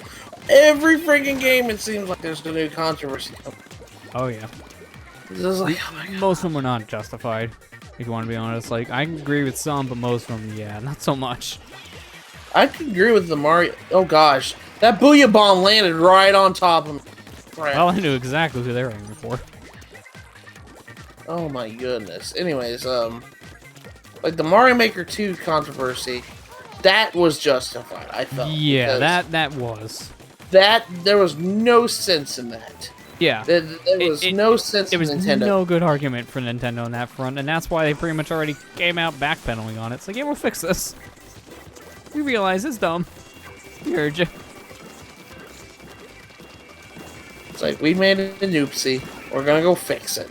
every freaking game. It seems like there's a new controversy. Oh yeah. It's just like, oh my God. Most of them are not justified, if you want to be honest. Like, I agree with some, but most of them, yeah, not so much. I can agree with the Mario. Oh gosh, that Booyah Bomb landed right on top of me. Right. Well, I knew exactly who they were aiming for. Oh my goodness. Anyways, like the Mario Maker 2 controversy, that was justified, I felt. Yeah, that was. There was no sense in that. Yeah. There was no sense in Nintendo. There was no good argument for Nintendo on that front, and that's why they pretty much already came out backpedaling on it. It's like, yeah, we'll fix this. We realize it's dumb. We heard you. It's like, we made a noopsie. We're gonna go fix it.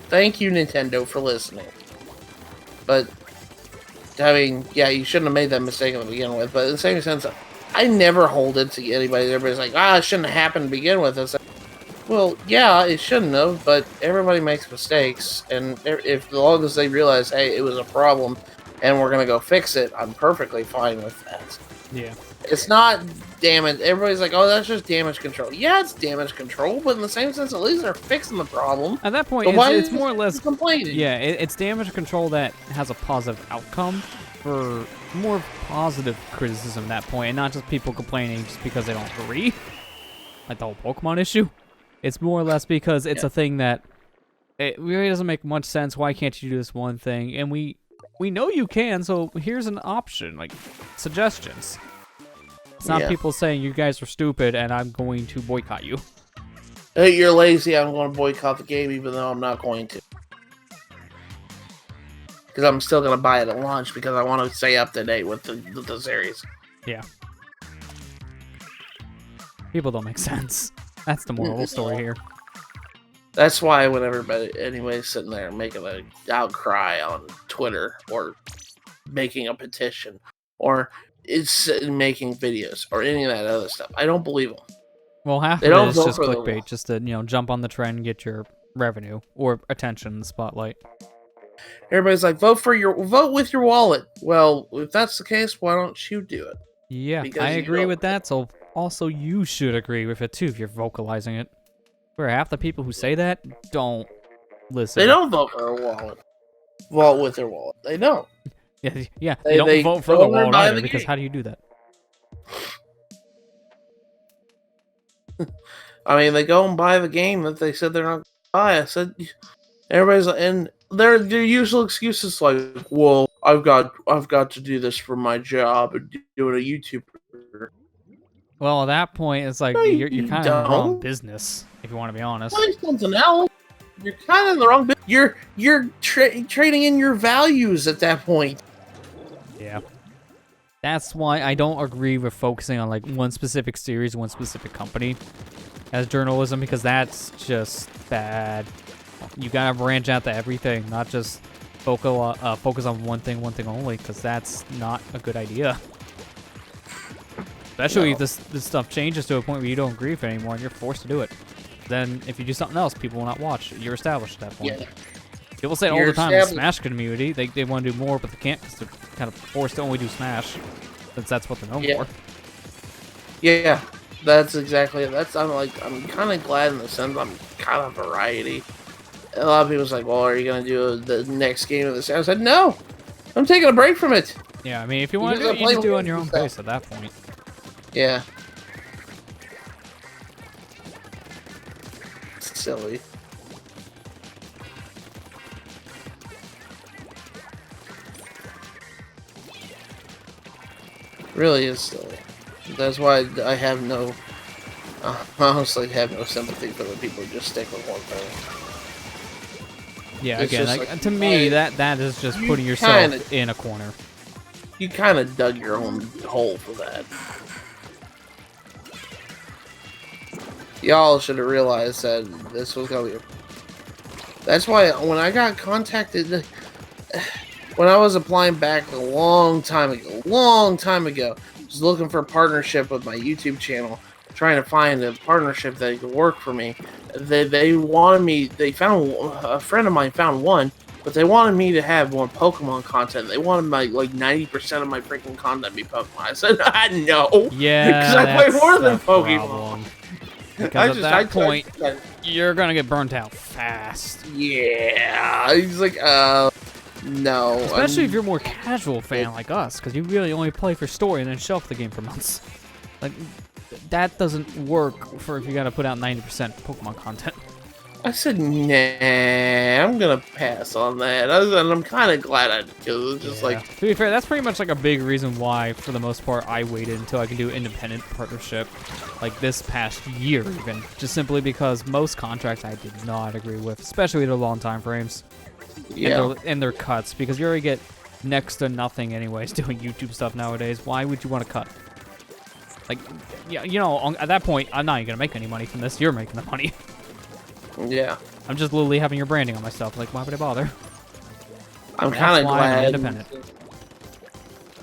Thank you, Nintendo, for listening. But, I mean, yeah, you shouldn't have made that mistake to begin with, but in the same sense, I never hold it to anybody. Everybody's like, it shouldn't have happened to begin with. It's like, well, yeah, it shouldn't have, but everybody makes mistakes, and if as long as they realize, hey, it was a problem, and we're gonna go fix it, I'm perfectly fine with that. Yeah. It's not damage. Everybody's like, oh, that's just damage control. Yeah, it's damage control, but in the same sense, at least they're fixing the problem. At that point, it's more or less complaining. Yeah, it's damage control that has a positive outcome for more positive criticism at that point, and not just people complaining just because they don't agree. Like the whole Pokemon issue. It's more or less because it's a thing that it really doesn't make much sense. Why can't you do this one thing? And we know you can, so here's an option, like suggestions. It's not people saying you guys are stupid and I'm going to boycott you. Hey, you're lazy, I'm going to boycott the game even though I'm not going to. Because I'm still going to buy it at launch because I want to stay up to date with the series. Yeah. People don't make sense. That's the moral of the story here. That's why when anybody's sitting there making an outcry on Twitter or making a petition or it's making videos or any of that other stuff, I don't believe them. Well, half of it is just clickbait, just to jump on the trend and get your revenue or attention in the spotlight. Everybody's like, vote with your wallet. Well, if that's the case, why don't you do it? Yeah, I agree with that. So also you should agree with it too if you're vocalizing it. Where half the people who say that don't listen. They don't vote for a wallet. Vote with their wallet. They don't. Yeah. They don't vote for the wallet either, because how do you do that? I mean, they go and buy the game that they said they're not going to buy. I said, everybody's and their usual excuses like, well, I've got to do this for my job and doing a YouTube. Well, at that point, it's like you're kind of in the wrong business, if you want to be honest. Play something else. You're kind of in the wrong business. You're trading in your values at that point. Yeah. That's why I don't agree with focusing on like one specific series, one specific company as journalism, because that's just bad. You gotta branch out to everything, not just focus on one thing only, because that's not a good idea. Especially if No. this stuff changes to a point where you don't agree with it anymore and you're forced to do it. Then if you do something else, people will not watch. You're established at that point. Yeah. People say it all You're the time in the established. Smash community, they want to do more, but they can't because they're kind of forced to only do Smash, since that's what they're known Yeah. for. Yeah, that's exactly it. I'm kind of glad in the sense I'm kind of variety. A lot of people's like, well, are you gonna do the next game of this? I said, no, I'm taking a break from it. Yeah, I mean, if you want to Because do I it, you play just do it on games your and own stuff. pace at that point. Yeah. It's silly. Really is silly. That's why I have no, honestly, have no sympathy for the people who just stick with one thing. Yeah, It's again, just like, like, to me, I- that is just you putting yourself kinda- in a corner. You kind of dug your own hole for that. Y'all should have realized that this was gonna be. That's why when I got contacted, when I was applying back a long time ago, was looking for a partnership with my YouTube channel, trying to find a partnership that could work for me. They wanted me. They found a friend of mine found one, but they wanted me to have more Pokemon content. They wanted my like 90% of my freaking content be Pokemon. I said, no, Yeah, because I play that's more than the Pokemon. problem. Because at that point, you're gonna get burnt out fast. yeah, he's like, no. Especially if you're a more casual fan like us, because you really only play for story and then shelf the game for months. Like, that doesn't work for if you gotta put out 90% Pokemon content. I said, nah, I'm gonna pass on that. And I'm kind of glad I did, because it's just like, To be fair, that's pretty much like a big reason why, for the most part, I waited until I could do independent partnership, like this past year even, just simply because most contracts I did not agree with, especially the long time frames. yeah, And their cuts, because you already get next to nothing anyways doing YouTube stuff nowadays. Why would you want to cut? Like, yeah, you know, at that point, I'm not even gonna make any money from this. You're making the money. yeah. I'm just literally having your branding on my stuff. Like, why would I bother? I'm That's kind of why I'm glad. independent.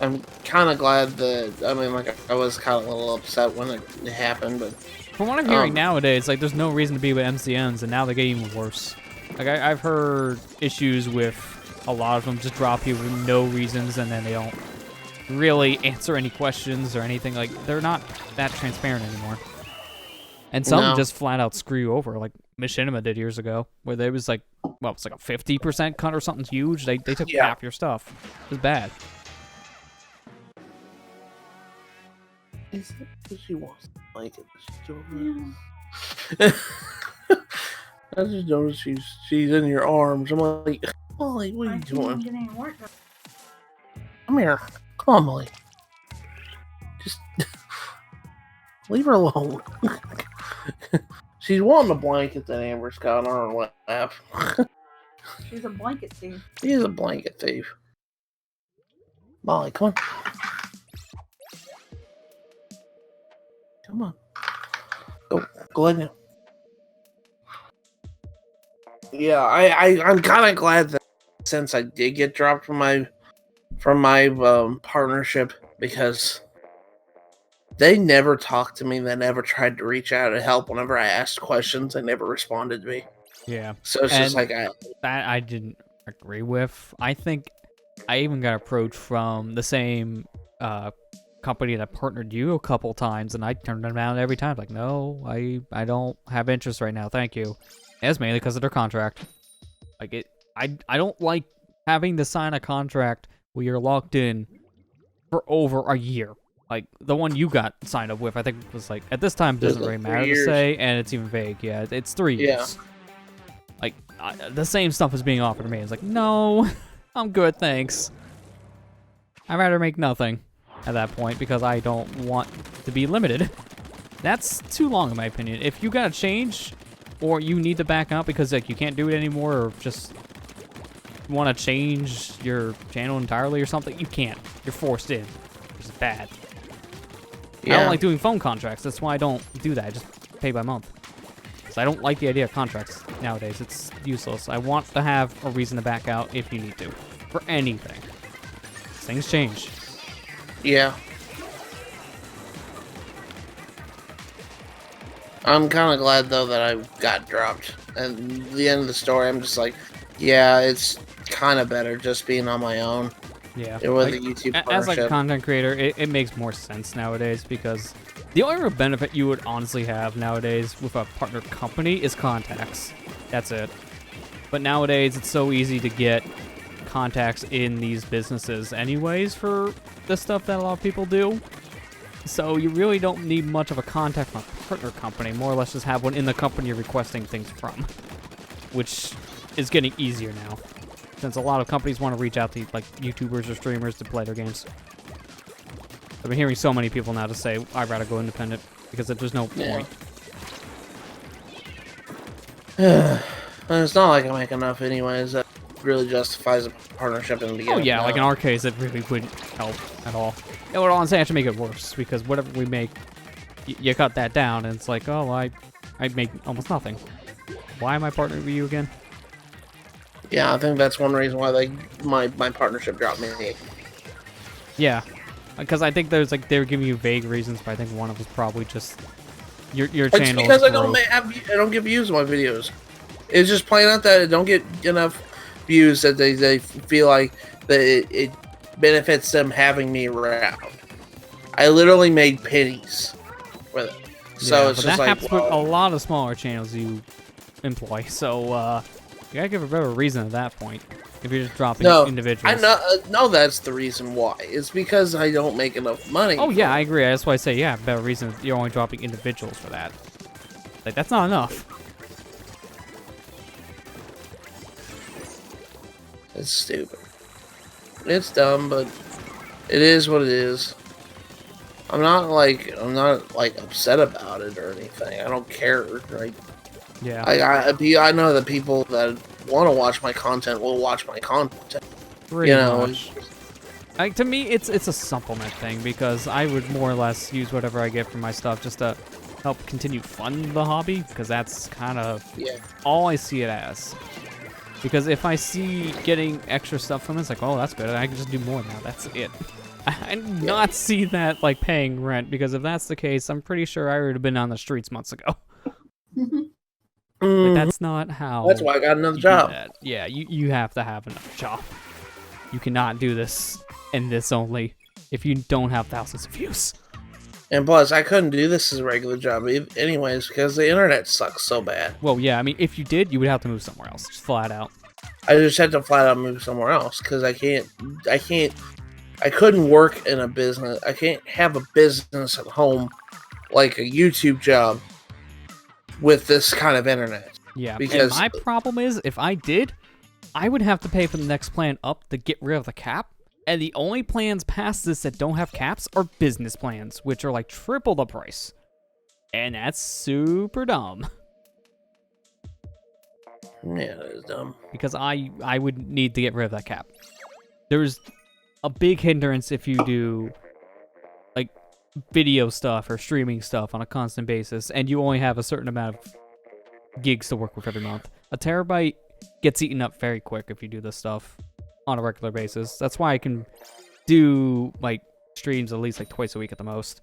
I'm kind of glad that. I mean, like, I was kind of a little upset when it happened, but From what I'm hearing nowadays, like, there's no reason to be with MCNs, and now they get even worse. Like, I've heard issues with a lot of them just drop you with no reasons, and then they don't really answer any questions or anything. Like, they're not that transparent anymore. And some No. just flat out screw you over, like Machinima did years ago, where there was like, well, it's like a 50% cut or something huge. They took Yeah. half your stuff. It was bad. is it because she wants to like it? I just noticed she's in your arms. I'm like, Molly, what are you doing? Come here. Come on, Molly. Just leave her alone. She's wanting a blanket that Amber's got on her lap. She's a blanket thief. She is a blanket thief. Molly, come on. Come on. Go ahead now. Yeah, I'm kind of glad that since I did get dropped from my partnership, because they never talked to me. They never tried to reach out and help whenever I asked questions. They never responded to me. Yeah. So it's just like that I didn't agree with. I think I even got approached from the same company that partnered you a couple times, and I turned them down every time. Like, no, I don't have interest right now. Thank you. And it's mainly because of their contract. Like, I don't like having to sign a contract where you're locked in for over a year. Like, the one you got signed up with, I think was like, at this time, doesn't It's really like matter 3 to years. say, and it's even vague. Yeah, it's 3 Yeah. years. Like, the same stuff is being offered to me. It's like, no, I'm good, thanks. I'd rather make nothing at that point because I don't want to be limited. That's too long, in my opinion. If you gotta change, or you need to back out because like you can't do it anymore, or just want to change your channel entirely or something, you can't. You're forced in, which is bad. I don't like doing phone contracts. That's why I don't do that. I just pay by month. So I don't like the idea of contracts nowadays. It's useless. I want to have a reason to back out if you need to. For anything. Things change. Yeah. I'm kind of glad though that I got dropped. At the end of the story, I'm just like, yeah, it's kind of better just being on my own. Yeah. With Like, a YouTube as like a partnership. content creator, it makes more sense nowadays because the only real benefit you would honestly have nowadays with a partner company is contacts. That's it. But nowadays, it's so easy to get contacts in these businesses anyways for the stuff that a lot of people do. So you really don't need much of a contact from a partner company. More or less just have one in the company you're requesting things from, which is getting easier now, since a lot of companies want to reach out to like YouTubers or streamers to play their games. I've been hearing so many people now to say, I'd rather go independent because there's no point. And it's not like I make enough anyways that really justifies a partnership in the beginning. Oh yeah, like in our case, it really wouldn't help at all. It would honestly actually make it worse because whatever we make, you cut that down and it's like, oh, I make almost nothing. Why am I partnering with you again? Yeah, I think that's one reason why my partnership dropped me. Yeah, because I think there's like they're giving you vague reasons, but I think one of them was probably just your It's channel. because I don't get views on my videos. It's just plain out that I don't get enough views that they feel like that it benefits them having me around. I literally made pennies with it. So yeah, it's but just that like, happens with a lot of smaller channels you employ. So you gotta give a better reason at that point. If you're just dropping individuals. I know that's the reason why. It's because I don't make enough money. Oh yeah, I agree. That's why I say yeah, better reason you're only dropping individuals for that. Like that's not enough. It's stupid. It's dumb, but it is what it is. I'm not like upset about it or anything. I don't care. Like, yeah. I know that people that want to watch my content will watch my content. Pretty much. Like to me, it's a supplement thing because I would more or less use whatever I get from my stuff just to help continue fund the hobby because that's kind of all I see it as. Because if I see getting extra stuff from it, it's like, oh, that's good. I can just do more now. That's it. I do not see that like paying rent because if that's the case, I'm pretty sure I would have been on the streets months ago. Like, that's not how. That's why I got another job. Yeah, you have to have another job. You cannot do this and this only if you don't have thousands of views. And plus, I couldn't do this as a regular job anyways because the internet sucks so bad. Well, yeah, I mean, if you did, you would have to move somewhere else, just flat out. I just had to flat out move somewhere else because I couldn't work in a business. I can't have a business at home like a YouTube job with this kind of internet. Yeah, because and my problem is, if I did, I would have to pay for the next plan up to get rid of the cap. And the only plans past this that don't have caps are business plans, which are like triple the price. And that's super dumb. Yeah, that is dumb. Because I would need to get rid of that cap. There's a big hindrance if you do like video stuff or streaming stuff on a constant basis, and you only have a certain amount of gigs to work with every month. A terabyte gets eaten up very quick if you do this stuff on a regular basis. That's why I can do like streams at least like twice a week at the most.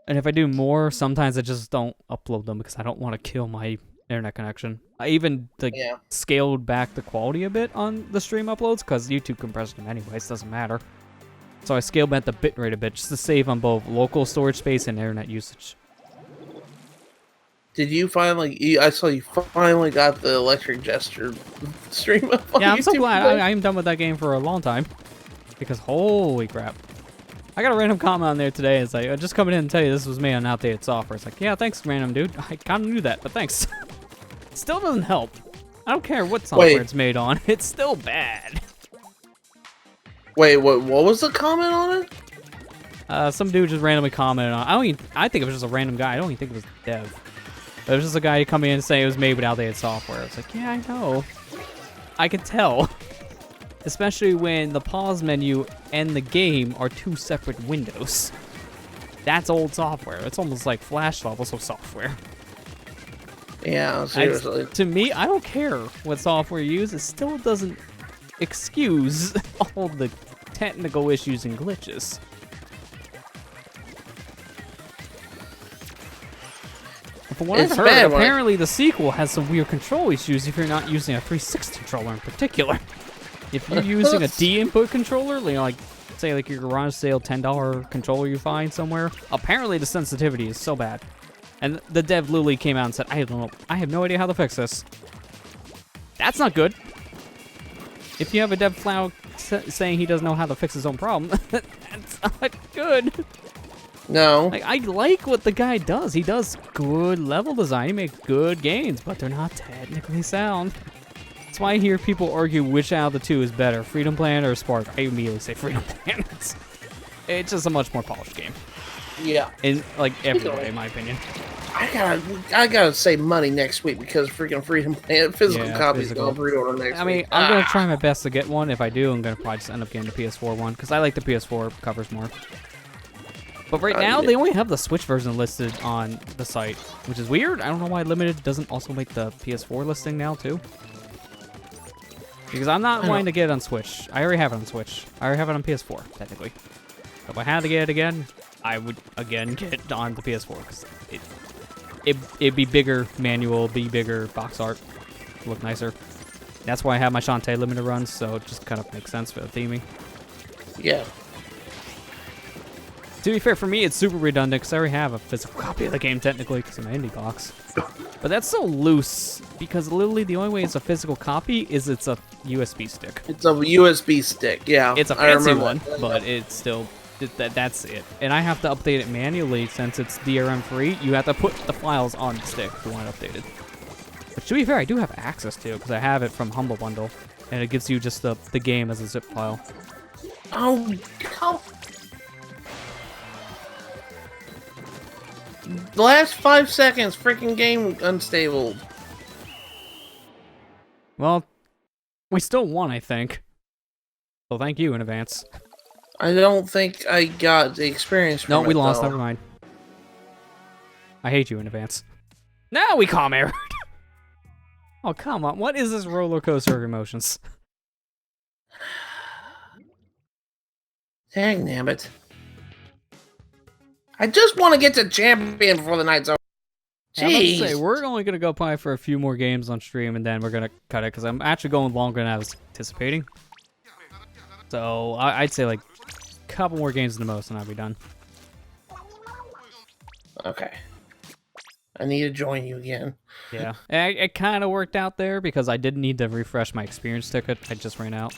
And if I do more, sometimes I just don't upload them because I don't want to kill my internet connection. I even like scaled back the quality a bit on the stream uploads because YouTube compresses them anyways, doesn't matter. So I scaled back the bitrate a bit just to save on both local storage space and internet usage. Did you finally? I saw you finally got the Electric Jester stream up on Yeah, I'm YouTube so glad. today. I'm done with that game for a long time. Because holy crap. I got a random comment on there today. It's like, just coming in and tell you this was made on outdated software. It's like, yeah, thanks, random dude. I kind of knew that, but thanks. Still doesn't help. I don't care what software it's made on. It's still bad. Wait, what was the comment on it? Some dude just randomly commented on. I think it was just a random guy. I don't even think it was dev. It was just a guy coming in and saying it was made with outdated software. It's like, yeah, I know. I can tell. Especially when the pause menu and the game are two separate windows. That's old software. It's almost like Flash levels of software. Yeah, seriously. To me, I don't care what software you use. It still doesn't excuse all the technical issues and glitches. from what I've It's heard, bad, right? apparently the sequel has some weird control issues if you're not using a 360 controller in particular. If you're using a D input controller, you know, like say like your garage sale $10 controller you find somewhere, apparently the sensitivity is so bad. And the dev literally came out and said, I don't know, I have no idea how to fix this. That's not good. If you have a dev flat saying he doesn't know how to fix his own problem, that's not good. No. Like, I like what the guy does. He does good level design. He makes good games, but they're not technically sound. That's why I hear people argue which out of the two is better, Freedom Planet or Spark. I immediately say Freedom Planet. It's just a much more polished game. Yeah. In, like, every way, in my opinion. I gotta save money next week because freaking Freedom Planet physical copies going pre-order next week. I mean, I'm gonna try my best to get one. If I do, I'm gonna probably just end up getting the PS4 one because I like the PS4 covers more. But right now, they only have the Switch version listed on the site, which is weird. I don't know why Limited doesn't also make the PS4 listing now, too. Because I'm not wanting to get it on Switch. I already have it on Switch. I already have it on PS4, technically. So if I had to get it again, I would, again, get it on the PS4. Because it'd be bigger manual, be bigger box art, look nicer. That's why I have my Shantae Limited runs, so it just kind of makes sense for the theming. Yeah. To be fair, for me, it's super redundant because I already have a physical copy of the game, technically, because of my indie box. But that's so loose, because literally the only way it's a physical copy is it's a USB stick. It's a USB stick, yeah. It's a fancy one, but it's still, that's it. And I have to update it manually since it's DRM free. You have to put the files on the stick if you want it updated. But to be fair, I do have access to it because I have it from Humble Bundle, and it gives you just the game as a zip file. Oh, come. The last 5 seconds, freaking game unstable. Well, we still won, I think. So thank you in advance. I don't think I got the experience from No, we it, lost. though. Never mind. I hate you in advance. Now we commented. Oh, come on. What is this roller coaster of emotions? Dang nabbit. I just want to get to champion before the night's over. Yeah, I was about to say, Jeez. we're only going to go probably for a few more games on stream, and then we're going to cut it, because I'm actually going longer than I was anticipating. So, I'd say, like, a couple more games at the most, and I'll be done. Okay. I need to join you again. Yeah. It kind of worked out there, because I didn't need to refresh my experience ticket. I just ran out.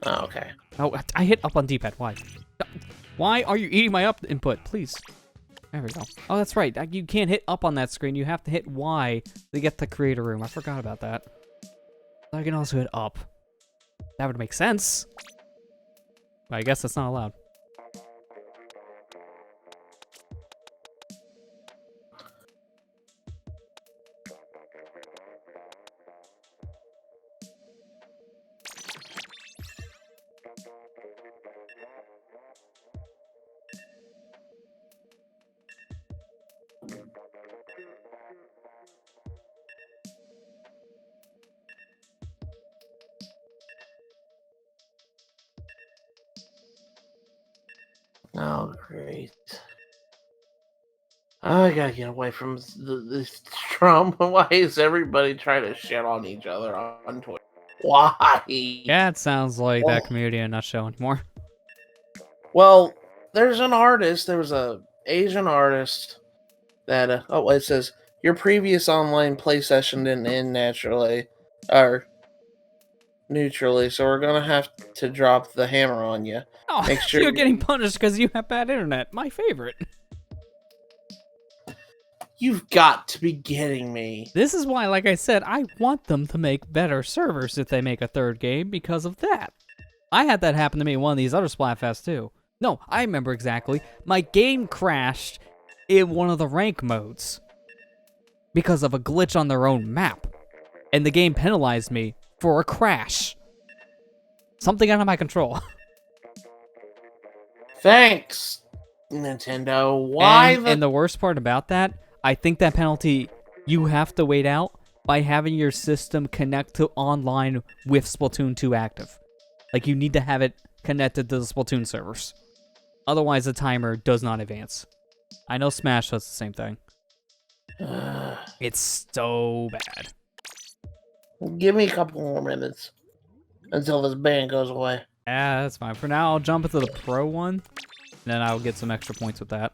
Oh, okay. Oh, I hit up on D-pad. Why? Why are you eating my up input? Please. There we go. Oh, that's right. You can't hit up on that screen. You have to hit Y to get the creator room. I forgot about that. I can also hit up. That would make sense. But I guess that's not allowed. Oh, great. I gotta get away from this Trump. Why is everybody trying to shit on each other on Twitter? Why? Yeah, it sounds like that community in a nutshell anymore. Well, there's an artist. There was a Asian artist that. Oh, it says your previous online play session didn't end naturally, or neutrally. So we're gonna have to drop the hammer on you. Oh, Make sure you're getting punished because you have bad internet. My favorite. You've got to be kidding me. This is why, like I said, I want them to make better servers if they make a third game because of that. I had that happen to me in one of these other Splatfests too. No, I remember exactly. My game crashed in one of the rank modes because of a glitch on their own map. And the game penalized me for a crash. Something out of my control. Thanks, Nintendo. Why and the worst part about that, I think that penalty you have to wait out by having your system connect to online with Splatoon 2 active. Like, you need to have it connected to the Splatoon servers. Otherwise, the timer does not advance. I know Smash does the same thing. It's so bad. Give me a couple more minutes until this band goes away. Yeah, that's fine. For now, I'll jump into the pro one, and then I'll get some extra points with that.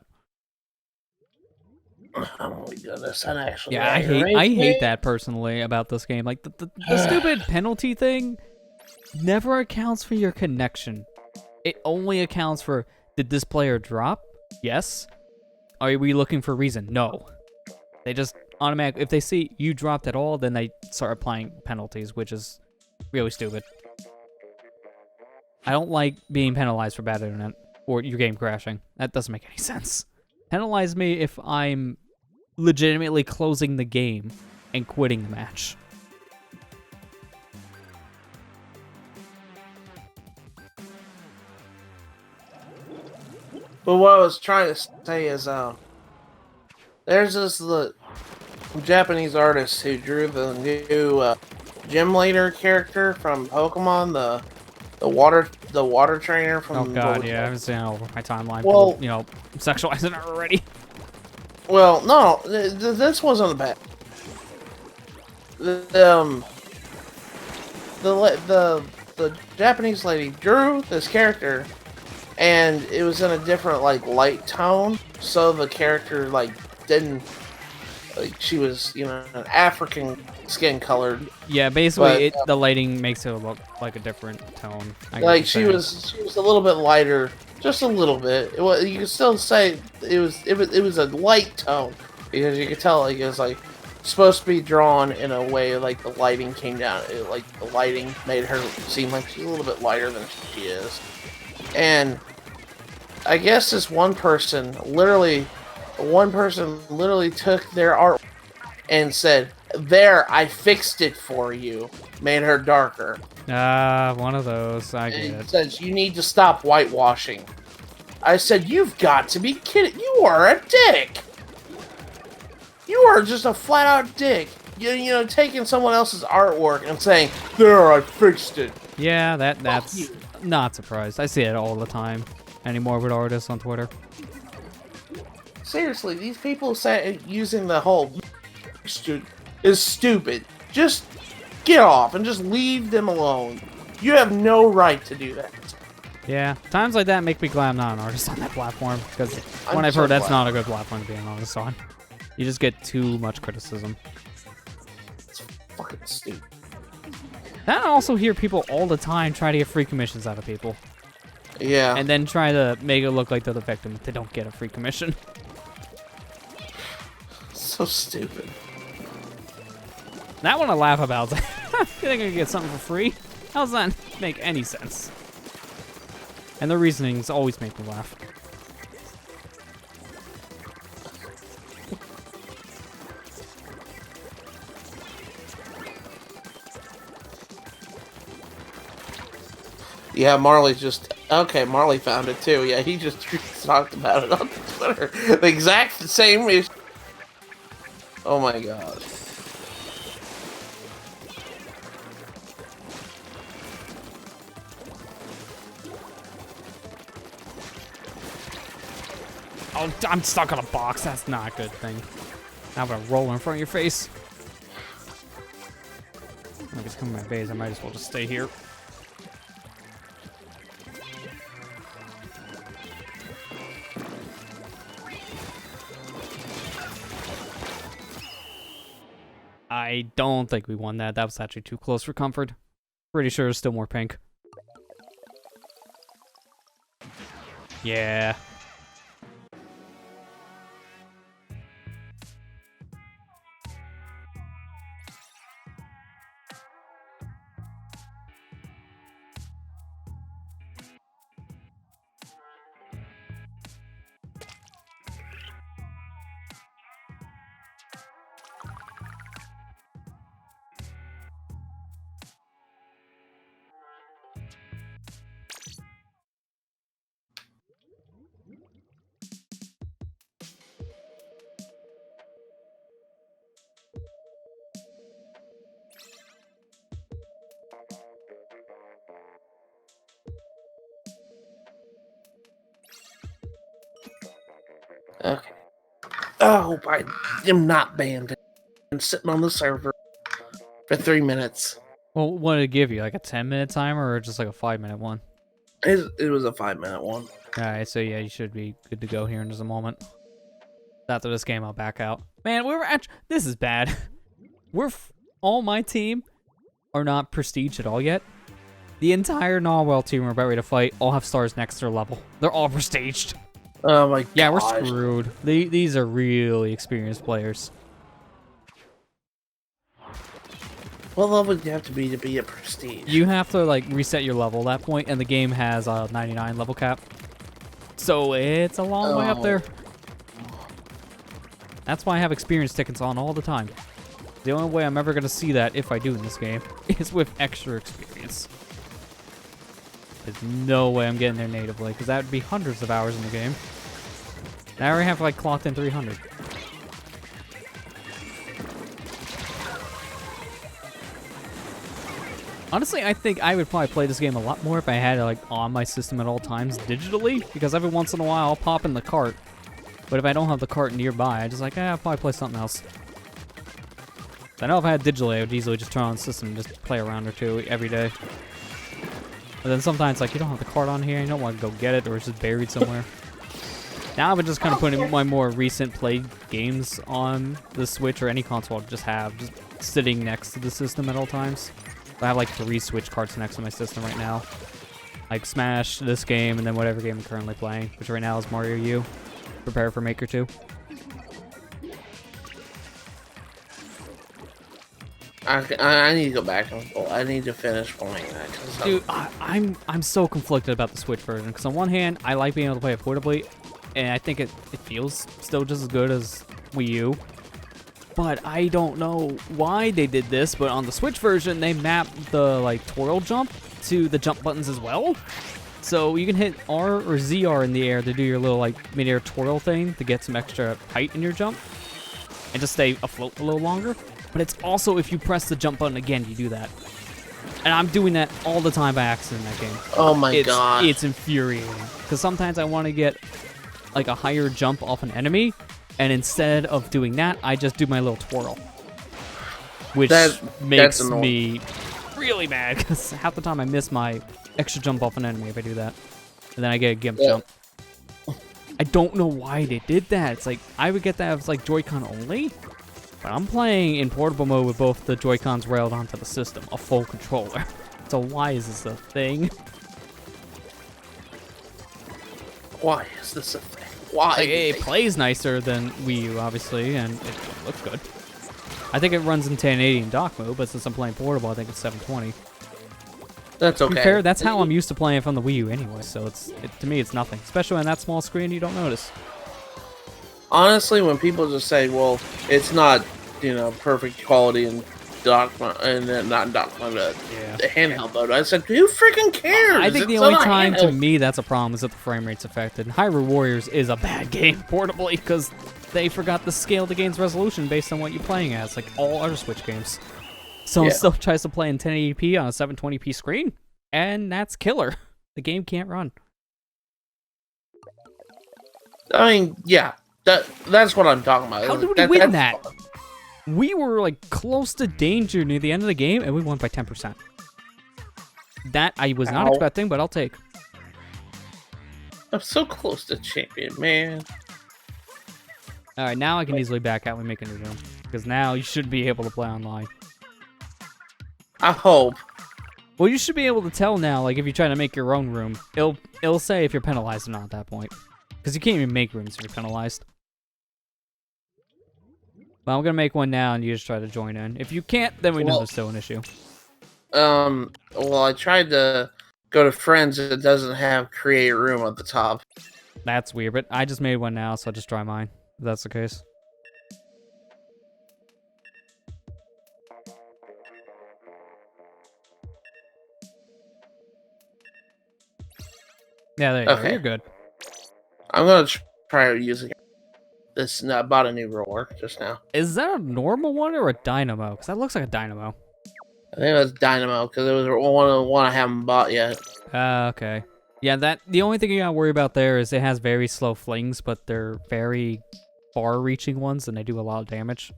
Oh my goodness, that actually Yeah, I hate that personally about this game. Like the stupid penalty thing never accounts for your connection. It only accounts for, did this player drop? Yes. Are we looking for a reason? No. They just automatic. If they see you dropped at all, then they start applying penalties, which is really stupid. I don't like being penalized for bad internet or your game crashing. That doesn't make any sense. Penalize me if I'm legitimately closing the game and quitting the match. But what I was trying to say is, there's this Japanese artist who drew the new gym leader character from Pokemon, the water trainer from. Oh god, yeah, I haven't seen it over my timeline. Well, People, I'm sexualizing her already. Well, no, this wasn't bad. The Japanese lady drew this character, and it was in a different light tone, so the character didn't she was an African skin colored. Yeah, basically, But, the lighting makes it look like a different tone. She was a little bit lighter, just a little bit. You could still say it was a light tone because you could tell it was supposed to be drawn in a way the lighting came down. The lighting made her seem like she's a little bit lighter than she is. And I guess this one person literally took their art and said, "There, I fixed it for you." Made her darker. One of those. I get It it. says, "You need to stop whitewashing." I said, "You've got to be kidding. You are a dick. You are just a flat-out dick. Taking someone else's artwork and saying, 'There, I fixed it.'" Yeah, that's you. not surprised. I see it all the time anymore with artists on Twitter. Seriously, these people say using the whole is stupid. Just get off and just leave them alone. You have no right to do that. Yeah, times like that make me glad I'm not an artist on that platform, because I'm when I've so heard that's glad. not a good platform to be an artist on. You just get too much criticism. It's fucking stupid. And I also hear people all the time try to get free commissions out of people, Yeah. and then try to make it look like they're the victim if they don't get a free commission. So stupid. That one I laugh about. You think I can get something for free? How does that make any sense? And the reasonings always make me laugh. Yeah, Marley Marley found it too. Yeah, he just talked about it on Twitter. The exact same issue. Oh my god. Oh, I'm stuck on a box. That's not a good thing. Now I'm gonna roll in front of your face. If he's coming to my base, I might as well just stay here. I don't think we won that. That was actually too close for comfort. Pretty sure there's still more pink. Yeah. Okay. Oh, I am not banned. I'm sitting on the server for 3 minutes. Well, what did it give you? Like a 10-minute timer or just like a 5-minute one? It was a 5-minute one. Alright, so yeah, you should be good to go here in just a moment. After this game, I'll back out. Man, this is bad. All my team are not prestige at all yet. The entire Narwhal team we're about ready to fight all have stars next to their level. They're all prestiged. Oh my god. Yeah, we're screwed. These are really experienced players. What level do you have to be a prestige? You have to like reset your level at that point, and the game has a 99 level cap. So it's a long way up there. That's why I have experience tickets on all the time. The only way I'm ever going to see that, if I do in this game, is with extra experience. There's no way I'm getting there natively, because that would be hundreds of hours in the game. Now I already have like clocked in 300. Honestly, I think I would probably play this game a lot more if I had it like on my system at all times digitally, because every once in a while I'll pop in the cart. But if I don't have the cart nearby, I just like, I'll probably play something else. I know if I had digitally, I would easily just turn on the system and just play a round or two every day. But then sometimes, like, you don't have the cart on here, you don't want to go get it, or it's just buried somewhere. Now I've been just kind of putting my more recent played games on the Switch or any console I just have, just sitting next to the system at all times. I have like 3 Switch carts next to my system right now. Like Smash, this game, and then whatever game I'm currently playing, which right now is Mario U. Prepare for Maker 2. I need to go back and I need to finish playing that. Dude, I'm so conflicted about the Switch version, because on one hand, I like being able to play it portably, and I think it feels still just as good as Wii U. But I don't know why they did this, but on the Switch version, they mapped the like twirl jump to the jump buttons as well. So you can hit R or ZR in the air to do your little like mid-air twirl thing to get some extra height in your jump and just stay afloat a little longer. But it's also if you press the jump button again, you do that. And I'm doing that all the time by accident in that game. Oh my god. It's infuriating. Because sometimes I want to get like a higher jump off an enemy, and instead of doing that, I just do my little twirl. Which makes me really mad, because half the time I miss my extra jump off an enemy if I do that. And then I get a gimp jump. I don't know why they did that. It's like, I would get that if it's like Joy-Con only, but I'm playing in portable mode with both the Joy-Cons railed onto the system, a full controller. So why is this a thing? Why is this a thing? Why? Like, it plays nicer than Wii U, obviously, and it looks good. I think it runs in 1080 in dock mode, but since I'm playing portable, I think it's 720. That's okay. To be fair, that's how I'm used to playing from the Wii U anyway, so to me it's nothing. Especially on that small screen, you don't notice. Honestly, when people just say, well, it's not, perfect quality in dock mode, and not in dock mode, the handheld mode, I said, who freaking cares? I think the only time to me that's a problem is that the frame rate's affected. Hyrule Warriors is a bad game portably because they forgot to scale the game's resolution based on what you're playing as, like all other Switch games. Someone still tries to play in 1080p on a 720p screen, and that's killer. The game can't run. I mean, yeah, that's what I'm talking about. How did we win that? We were like close to danger near the end of the game, and we won by 10%. That I was not expecting, but I'll take. I'm so close to champion, man. All right, now I can easily back out and make a new room, because now you should be able to play online. I hope. Well, you should be able to tell now, like if you try to make your own room, it'll say if you're penalized or not at that point, because you can't even make rooms if you're penalized. Well, I'm gonna make one now, and you just try to join in. If you can't, then we know there's still an issue. Well, I tried to go to friends, and it doesn't have create a room at the top. That's weird, but I just made one now, so I'll just try mine, if that's the case. Yeah, there you go. You're good. I'm gonna try using this. I bought a new roller just now. Is that a normal one or a dynamo? Because that looks like a dynamo. I think it was Dynamo, because it was one I haven't bought yet. Okay. Yeah, the only thing you gotta worry about there is it has very slow flings, but they're very far-reaching ones, and they do a lot of damage.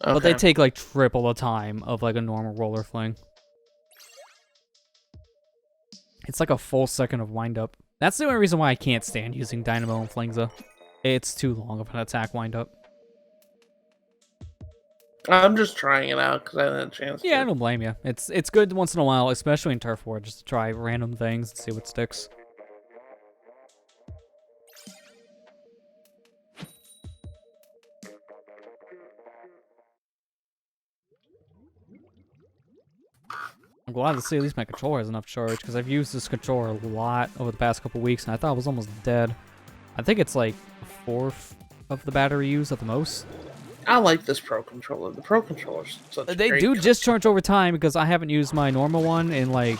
Okay. But they take like triple the time of like a normal roller fling. It's like a full second of wind-up. That's the only reason why I can't stand using Dynamo and Flingza. It's too long of an attack wind-up. I'm just trying it out because I had a chance. Yeah, I to. don't blame you. It's good once in a while, especially in Turf War, just to try random things and see what sticks. I'm glad to see at least my controller has enough charge, because I've used this controller a lot over the past couple weeks, and I thought it was almost dead. I think it's like a fourth of the battery use at the most. I like this Pro Controller. The Pro Controller's such a They great do discharge over time, because I haven't used my normal one in like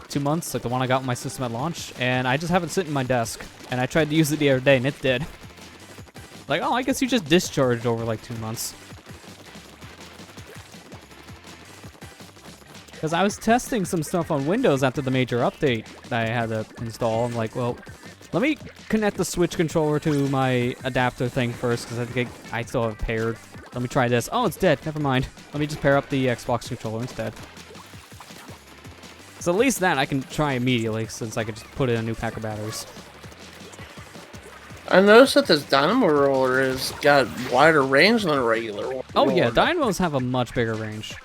2 months, like the one I got with my system at launch, and I just have it sitting in my desk, and I tried to use it the other day, and it's dead. Like, oh, I guess you just discharged over like 2 months. Because I was testing some stuff on Windows after the major update that I had to install. I'm like, well, let me connect the Switch controller to my adapter thing first, because I think I still have it paired. Let me try this. Oh, it's dead. Never mind. Let me just pair up the Xbox controller instead. So at least that I can try immediately, since I could just put in a new pack of batteries. I noticed that this Dynamo roller has got wider range than a regular one. Oh yeah, Dynamos have a much bigger range.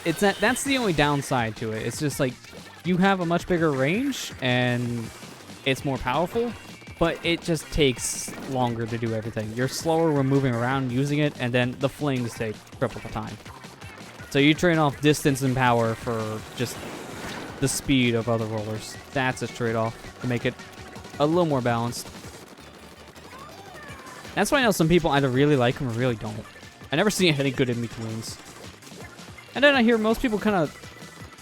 That's the only downside to it. It's just like you have a much bigger range and it's more powerful, but it just takes longer to do everything. You're slower when moving around using it, and then the flings take triple the time. So you trade off distance and power for just the speed of other rollers. That's a trade-off to make it a little more balanced. That's why I know some people either really like them or really don't. I never see any good in-betweens. And then I hear most people kind of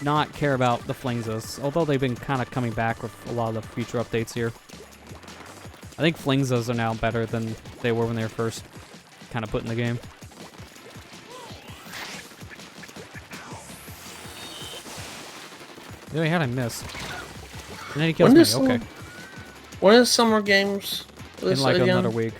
not care about the Flingzas, although they've been kind of coming back with a lot of the future updates here. I think Flingzas are now better than they were when they were first kind of put in the game. Really, how'd I miss? And then he kills me, okay. When is Summer Games? In like another week.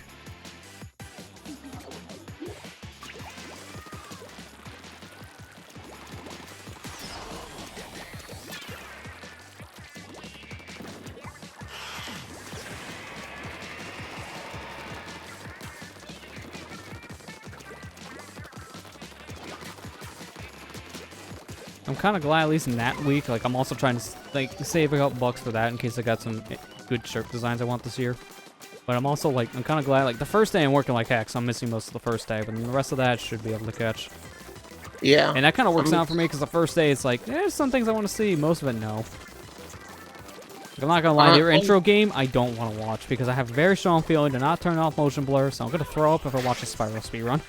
I'm kind of glad, at least in that week. Like, I'm also trying to like save a couple bucks for that in case I got some good shirt designs I want this year. But I'm also like, I'm kind of glad. Like, the first day I'm working like heck, so I'm missing most of the first day. But then the rest of that I should be able to catch. Yeah. And that kind of works out for me because the first day it's like, there's some things I want to see. Most of it, no. Like, I'm not gonna lie, your intro game I don't want to watch because I have a very strong feeling to not turn off motion blur. So I'm gonna throw up if I watch a Spiral speedrun.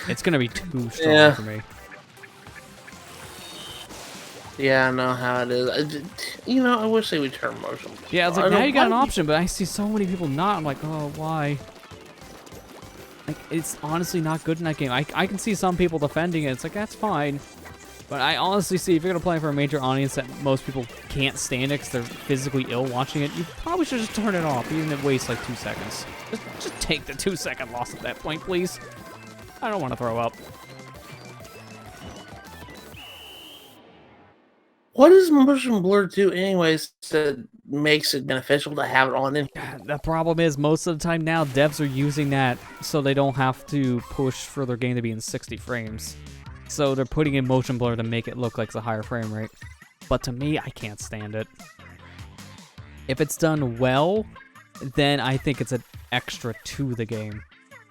It's gonna be too strong for me. Yeah, I know how it is. You know, I wish they would turn motion. Yeah, it's like, now you got an option, but I see so many people not. I'm like, oh, why? Like, it's honestly not good in that game. I can see some people defending it. It's like, that's fine. But I honestly see, if you're going to play for a major audience that most people can't stand it because they're physically ill watching it, you probably should just turn it off, even if it wastes like 2 seconds. Just take the 2-second loss at that point, please. I don't want to throw up. What does motion blur do anyways that makes it beneficial to have it on in? The problem is, most of the time now, devs are using that so they don't have to push for their game to be in 60 frames. So they're putting in motion blur to make it look like it's a higher frame rate. But to me, I can't stand it. If it's done well, then I think it's an extra to the game.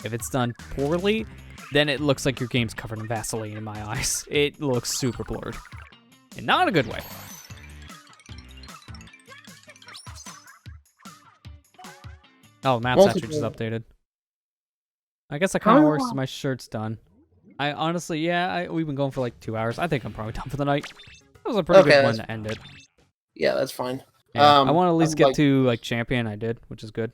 If it's done poorly, then it looks like your game's covered in Vaseline in my eyes. It looks super blurred. And not in a good way. Oh, map saturation is updated. I guess that kind of works. My shirt's done. I honestly, yeah, we've been going for like 2 hours. I think I'm probably done for the night. That was a pretty good one to end it. Yeah, that's fine. Yeah, I want to at least get to like champion. I did, which is good.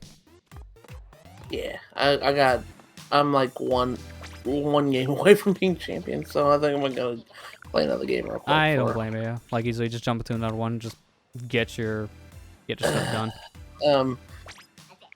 Yeah, I'm like one game away from being champion, so I think I'm gonna play another game real quick. I don't blame you. Like, easily just jump into another one, just get your stuff done.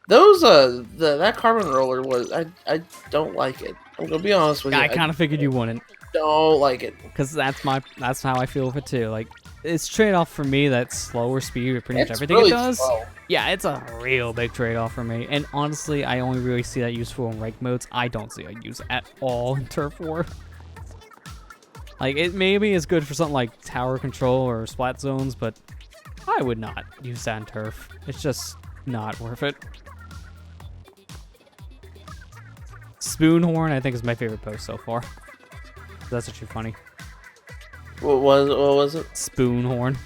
Those that carbon roller was I don't like it. I'm gonna be honest with you. I kind of figured you wouldn't, don't like it. because that's how I feel with it too. Like, it's trade-off for me, that slower speed with pretty much It's everything really it does. slow. Yeah, it's a real big trade-off for me. And honestly, I only really see that useful in ranked modes. I don't see it used at all in Turf War. Like, it maybe is good for something like tower control or splat zones, but I would not use that in Turf. It's just not worth it. Spoonhorn, I think, is my favorite post so far. That's actually funny. What was it? Spoonhorn.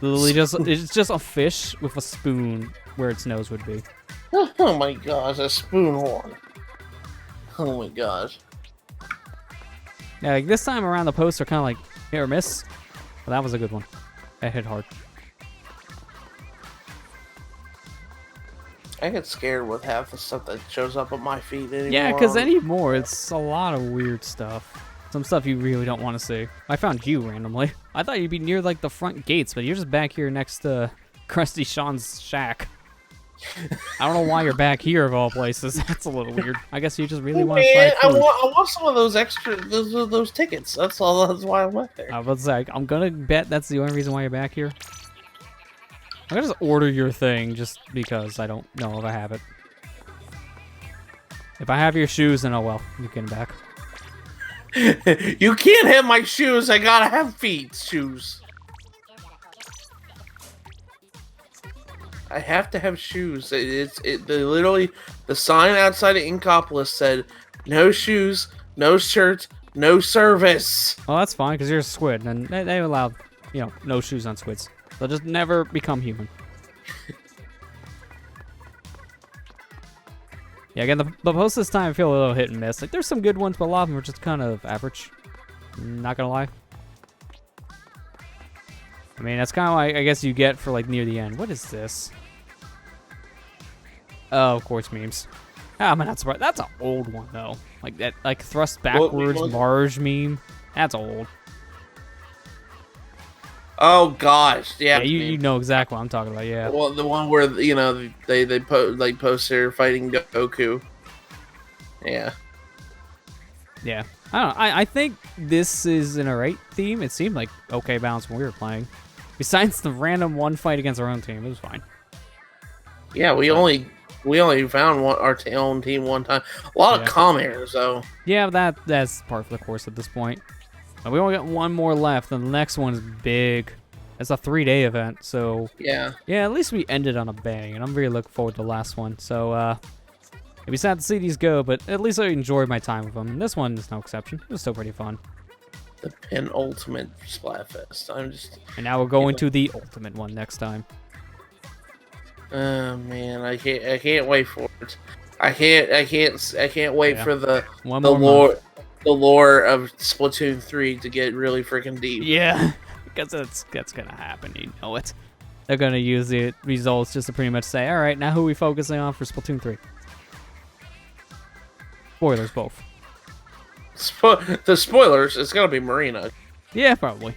Literally it's just a fish with a spoon where its nose would be. Oh my gosh, a spoon horn. Oh my gosh. Yeah, like this time around the posts are kind of like hit or miss. Well, that was a good one. That hit hard. I get scared with half the stuff that shows up at my feed anymore. Yeah, because anymore it's a lot of weird stuff. Some stuff you really don't want to see. I found you randomly. I thought you'd be near like the front gates, but you're just back here next to Krusty Sean's shack. I don't know why you're back here of all places. That's a little weird. I guess you just really want to Man, try food. I want some of those extra those tickets. That's all. That's why I went there. I was like, I'm gonna bet that's the only reason why you're back here. I'm gonna just order your thing just because I don't know if I have it. If I have your shoes, then oh well, you can back. You can't have my shoes. I gotta have feet shoes. I have to have shoes. They literally, the sign outside of Inkopolis said, "No shoes, no shirts, no service." Well, that's fine because you're a squid, and they allow, no shoes on squids. They'll just never become human. Yeah, again, the posts this time I feel a little hit and miss. Like, there's some good ones, but a lot of them are just kind of average. Not gonna lie. I mean, that's kind of like, I guess, you get for, like, near the end. What is this? Oh, of course, memes. I'm not surprised. That's an old one, though. Like, that, like, thrust backwards Marge meme. That's old. Oh gosh, yeah. Yeah, you know exactly what I'm talking about, yeah. Well, the one where they post her fighting Goku. Yeah. Yeah. I don't know. I think this is an alright theme. It seemed like okay balance when we were playing. Besides the random one fight against our own team, it was fine. Yeah, we only found our own team one time. A lot of commenters though. Yeah, that's part of the course at this point. We only got one more left, and the next one is big. It's a 3-day event, so yeah, at least we ended on a bang, and I'm really looking forward to the last one. So it'd be sad to see these go, but at least I enjoyed my time with them. And this one is no exception. It was still pretty fun. The penultimate Splatfest. And now we're going to the ultimate one next time. Oh man, I can't wait for it. I can't wait for the lore of Splatoon 3 to get really freaking deep. Yeah, because that's gonna happen. You know it. They're gonna use the results just to pretty much say, all right, now who are we focusing on for Splatoon 3? Spoilers both. The spoilers. It's gonna be Marina. Yeah, probably.